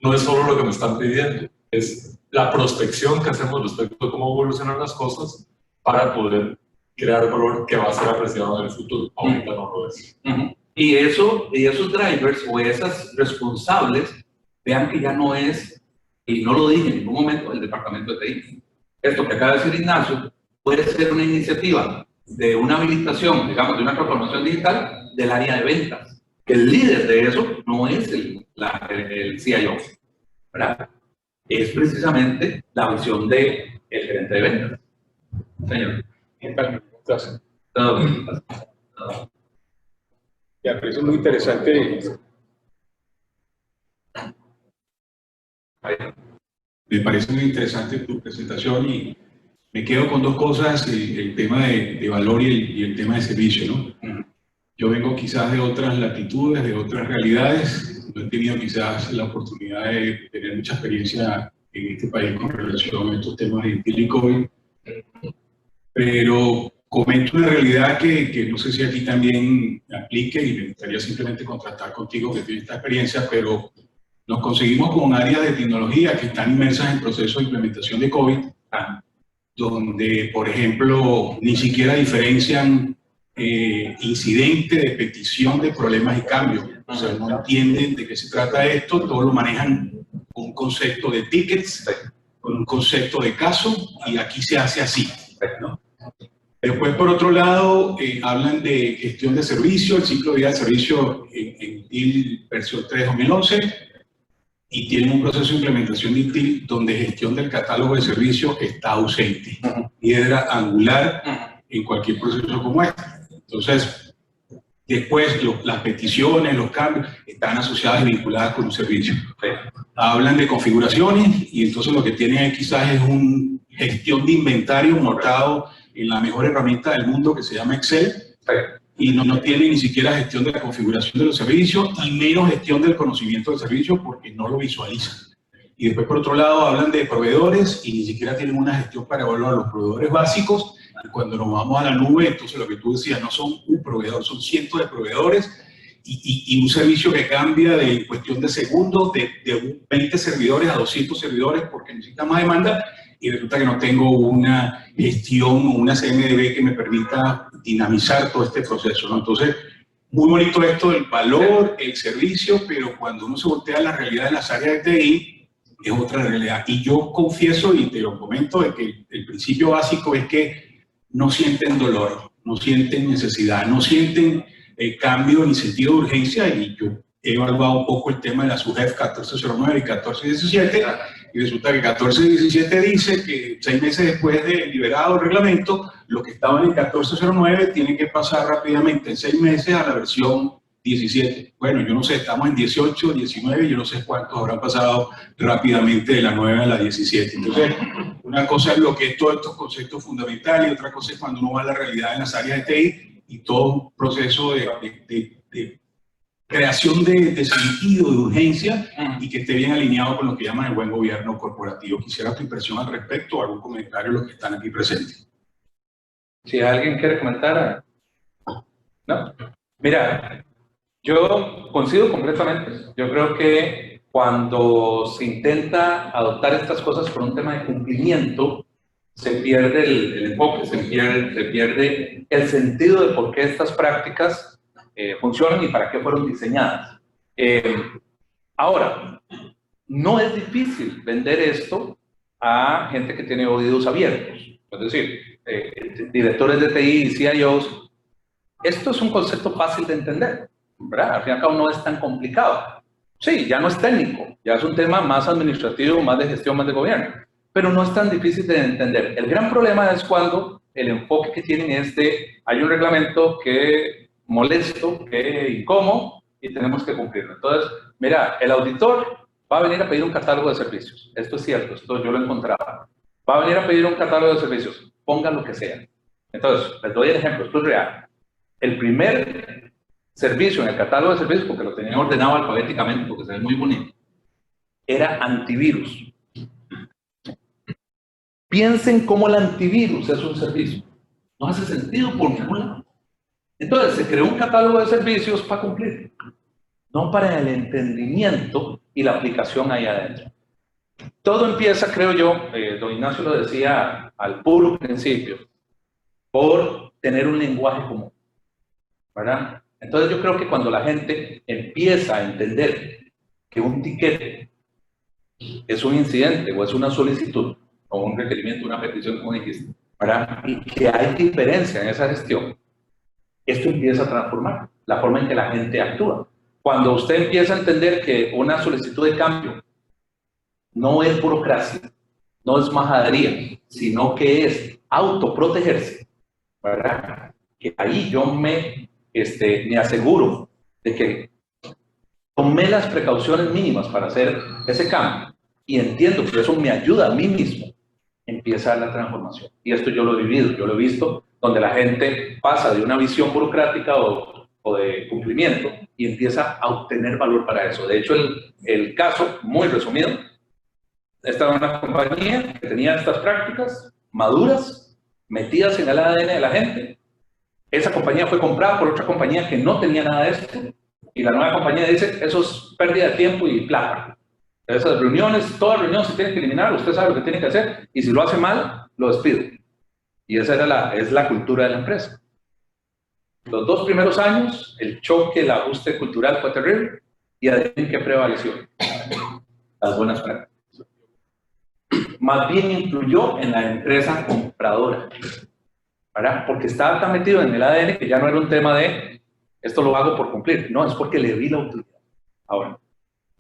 no es solo lo que me están pidiendo, es la prospección que hacemos respecto a cómo evolucionan las cosas para poder crear valor que va a ser apreciado en el futuro. Ahorita no lo es. Y esos drivers o esas responsables vean que ya no es, y no lo dije en ningún momento, el departamento de TI. Esto que acaba de decir Ignacio puede ser una iniciativa de una habilitación, digamos, de una transformación digital del área de ventas. Que el líder de eso no es el CIO, ¿verdad? Es precisamente la visión del gerente de ventas. Señor. Gracias. Todo bien. Me parece muy interesante. Me parece muy interesante tu presentación y me quedo con dos cosas, el tema de valor y el tema de servicio, ¿no? Yo vengo quizás de otras latitudes, de otras realidades, no he tenido quizás la oportunidad de tener mucha experiencia en este país con relación a estos temas de Intel y COVID, pero comento una realidad que no sé si aquí también aplique y me gustaría simplemente contrastar contigo que tienes esta experiencia, pero nos conseguimos con áreas de tecnología que están inmersas en procesos de implementación de COVID, donde, por ejemplo, ni siquiera diferencian incidente de petición de problemas y cambios. O sea, no entienden de qué se trata esto, todo lo manejan con un concepto de tickets, con un concepto de caso, y aquí se hace así, ¿no? Después, por otro lado, hablan de gestión de servicio, el ciclo de vida de servicio en ITIL versión 3 2011, y tienen un proceso de implementación de ITIL donde gestión del catálogo de servicios está ausente, piedra angular en cualquier proceso como este. Entonces, después las peticiones, los cambios están asociadas y vinculadas con un servicio. Hablan de configuraciones y entonces lo que tienen quizás es una gestión de inventario montado en la mejor herramienta del mundo que se llama Excel, y no tienen ni siquiera gestión de la configuración de los servicios y menos gestión del conocimiento del servicio porque no lo visualizan. Y después, por otro lado, hablan de proveedores y ni siquiera tienen una gestión para evaluar los proveedores básicos. Y cuando nos vamos a la nube, entonces lo que tú decías, no son un proveedor, son cientos de proveedores y un servicio que cambia de cuestión de segundos, de 20 servidores a 200 servidores porque necesita más demanda, y resulta que no tengo una gestión o una CMDB que me permita dinamizar todo este proceso, ¿no? Entonces, muy bonito esto del valor, el servicio, pero cuando uno se voltea a la realidad de las áreas de TI, es otra realidad. Y yo confieso, y te lo comento, de que el principio básico es que no sienten dolor, no sienten necesidad, no sienten cambio ni sentido de urgencia, y yo he evaluado un poco el tema de la SUGEF 1409 y 1417, y resulta que 1417 dice que 6 meses después de liberado el reglamento, los que estaban en 1409 tienen que pasar rápidamente en 6 meses a la versión 17. Bueno, yo no sé, estamos en 18, 19, yo no sé cuántos habrán pasado rápidamente de la 9 a la 17. Entonces, una cosa es lo que es todos estos conceptos fundamentales y otra cosa es cuando uno va a la realidad en las áreas de TI y todo un proceso de creación de sentido, de urgencia y que esté bien alineado con lo que llaman el buen gobierno corporativo. Quisiera tu impresión al respecto o algún comentario de los que están aquí presentes. Si alguien quiere comentar. ¿No? Mira, yo coincido completamente. Yo creo que cuando se intenta adoptar estas cosas por un tema de cumplimiento, se pierde el enfoque, se pierde el sentido de por qué estas prácticas funcionan y para qué fueron diseñadas. Ahora, no es difícil vender esto a gente que tiene oídos abiertos, es decir, directores de TI y CIOs. Esto es un concepto fácil de entender, ¿verdad? Al fin y al cabo no es tan complicado. Sí, ya no es técnico, ya es un tema más administrativo, más de gestión, más de gobierno, pero no es tan difícil de entender. El gran problema es cuando el enfoque que tienen es de, hay un reglamento que molesto, que incómodo, y tenemos que cumplirlo. Entonces, mira, el auditor va a venir a pedir un catálogo de servicios. Esto es cierto, esto yo lo he encontrado. Va a venir a pedir un catálogo de servicios, pongan lo que sea. Entonces, les doy el ejemplo, esto es real. El primer servicio en el catálogo de servicios, porque lo tenían ordenado alfabéticamente, porque se ve muy bonito, era antivirus. Piensen cómo el antivirus es un servicio. No hace sentido por ningún lado. Entonces, se creó un catálogo de servicios para cumplir, no para el entendimiento y la aplicación ahí adentro. Todo empieza, creo yo, don Ignacio lo decía al puro principio, por tener un lenguaje común, ¿verdad? Entonces yo creo que cuando la gente empieza a entender que un tiquete es un incidente o es una solicitud o un requerimiento, una petición, como dijiste, ¿verdad? Y que hay diferencia en esa gestión, esto empieza a transformar la forma en que la gente actúa. Cuando usted empieza a entender que una solicitud de cambio no es burocracia, no es majadería, sino que es autoprotegerse, ¿verdad? Que ahí yo me aseguro de que tomé las precauciones mínimas para hacer ese cambio y entiendo que eso me ayuda a mí mismo, empieza la transformación. Y esto yo lo he vivido, yo lo he visto, donde la gente pasa de una visión burocrática o de cumplimiento y empieza a obtener valor para eso. De hecho, el caso, muy resumido, estaba en una compañía que tenía estas prácticas maduras, metidas en el ADN de la gente. Esa compañía fue comprada por otra compañía que no tenía nada de esto. Y la nueva compañía dice, eso es pérdida de tiempo y plata. Esas reuniones, toda reunión se tiene que eliminar, usted sabe lo que tiene que hacer, y si lo hace mal, lo despido. Y esa es la cultura de la empresa. Los 2 primeros años, el choque, el ajuste cultural fue terrible, y adivinen qué prevaleció. Las buenas prácticas. Más bien influyó en la empresa compradora, ¿verdad? Porque estaba tan metido en el ADN que ya no era un tema de esto lo hago por cumplir, no, es porque le di la utilidad. Ahora,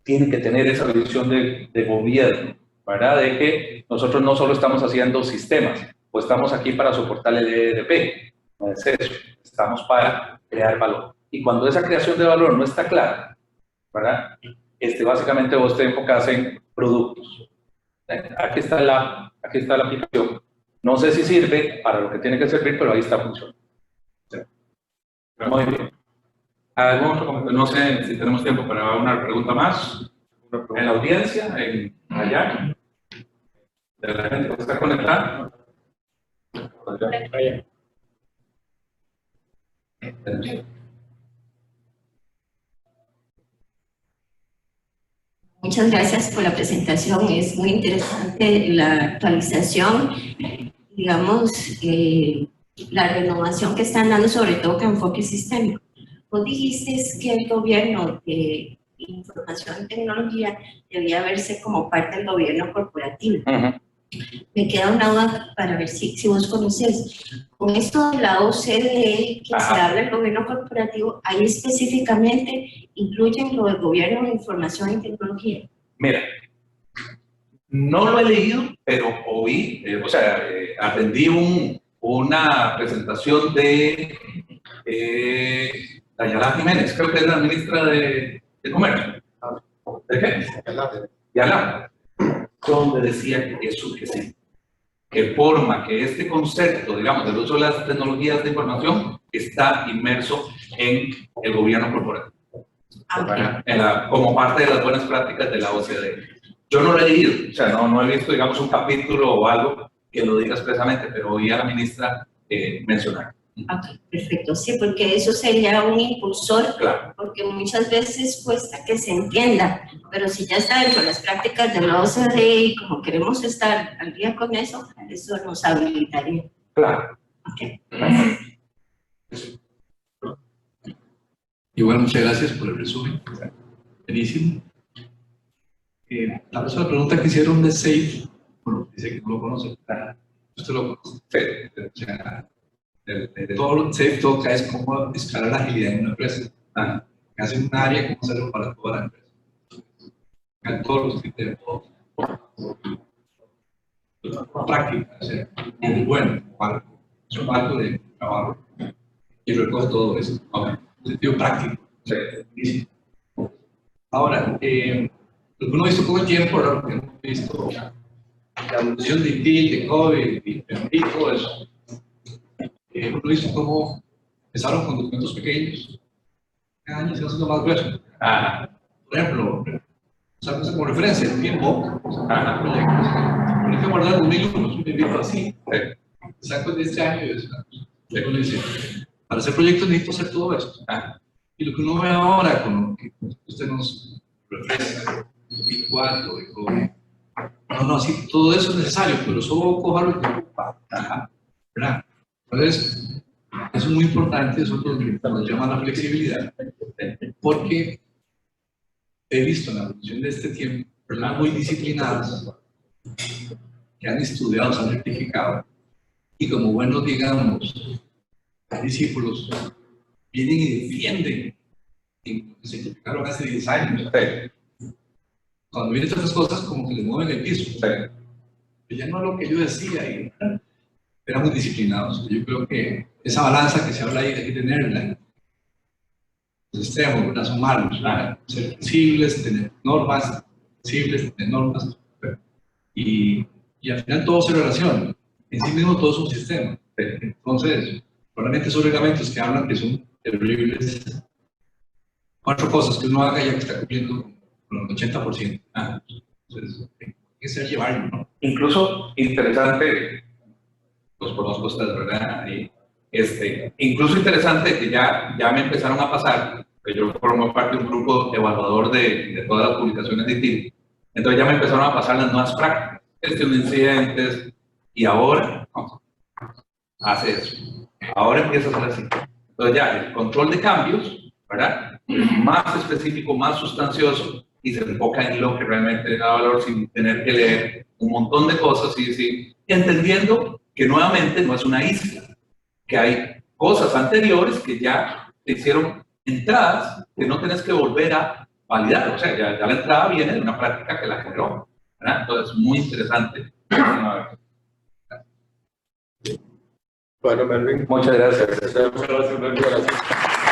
tiene que tener esa visión de gobierno, ¿verdad? De que nosotros no solo estamos haciendo sistemas, o estamos aquí para soportar el ERP, no es eso, estamos para crear valor. Y cuando esa creación de valor no está clara, ¿verdad? Básicamente vos te enfocas en productos. Aquí está la aplicación. No sé si sirve para lo que tiene que servir, pero ahí está funcionando. Muy bien. ¿Algún otro comentario? No sé si tenemos tiempo para una pregunta más. En la audiencia, allá, de la gente que está conectada. Muchas gracias por la presentación, es muy interesante la actualización, digamos, la renovación que están dando, sobre todo con enfoque sistémico. Vos dijiste que el gobierno de información y tecnología debía verse como parte del gobierno corporativo. Me queda una duda para ver si vos conocés. Con esto de la OCDE que se habla del gobierno corporativo, ahí específicamente incluyen lo del gobierno de información y tecnología. Mira, no lo he leído, pero oí, atendí una presentación de Dayala Jiménez, creo que es la ministra de Comercio. ¿De qué? Yala. Donde decía que eso, que sí, que forma que este concepto, digamos, del uso de las tecnologías de información está inmerso en el gobierno corporativo, como parte de las buenas prácticas de la OCDE. Yo no lo he leído, o sea, no he visto, digamos, un capítulo o algo que lo diga expresamente, pero oí a la ministra mencionar. Ok, perfecto. Sí, porque eso sería un impulsor, claro, porque muchas veces cuesta que se entienda, pero si ya está dentro de las prácticas de la OCDE y como queremos estar al día con eso nos habilitaría. Claro. Ok, gracias. Igual, muchas gracias por el resumen. Buenísimo. La persona pregunta que hicieron de SAFe, bueno, dice que no lo conoce. ¿Usted lo conoce? Sí. O sea, todo lo que SAFe toca es cómo escalar la agilidad en una empresa. Hace un área, cómo hacerlo para toda la empresa. En todos los criterios. Práctica, o sea, muy bueno. Es un marco de trabajo y recoge todo eso. En sentido práctico. O sea, ahora, lo que uno ha visto con el tiempo, ahora lo que hemos visto, la evolución de IT, de COVID y todo eso. Uno ha visto cómo empezaron con documentos pequeños, cada año se va haciendo más grueso. Por ejemplo, usamos como referencia el PMBOK, proyectos. Por ejemplo, guardar 2001, un libro así, saco de este año y de ese año. Para hacer proyectos necesito hacer todo esto. Y lo que uno ve ahora, con lo que usted nos refresca, el 4, no, sí, todo eso es necesario, pero solo cojarlo y ocupa. ¿Verdad? Entonces, eso es muy importante, eso es lo que nos llama la flexibilidad, porque he visto en la evolución de este tiempo personas muy disciplinadas, que han estudiado, se han certificado, y como buenos, digamos, discípulos, vienen y defienden en lo que se certificaron hace 10 años. Sí. Cuando vienen estas cosas, como que les mueven el piso. Sí. Pero ya no es lo que yo decía, y éramos disciplinados. Yo creo que esa balanza que se habla ahí hay que tenerla. Los extremos, ¿verdad? Son malos. Ser flexibles, tener normas, flexibles, tener normas. Y al final todo se relaciona. En sí mismo todo es un sistema. Entonces, probablemente esos reglamentos que hablan que son terribles, 4 cosas que uno haga ya que está cumpliendo con el 80%. Entonces, hay que ser llevarlo, ¿no? Incluso interesante, los conozco a ustedes, ¿verdad? Ahí, incluso interesante que ya me empezaron a pasar, que yo formo parte de un grupo evaluador de todas las publicaciones de ITIL, entonces ya me empezaron a pasar las nuevas prácticas, gestión de incidentes, y ahora hace eso. Ahora empieza a ser así. Entonces ya el control de cambios, ¿verdad? Más específico, más sustancioso, y se enfoca en lo que realmente da valor sin tener que leer un montón de cosas, sí, entendiendo que nuevamente no es una isla, que hay cosas anteriores que ya te hicieron entradas que no tienes que volver a validar. O sea, ya la entrada viene de una práctica que la generó, ¿verdad? Entonces, muy interesante. Bueno, Melvin. Muchas gracias. Muchas gracias, Melvin. Gracias.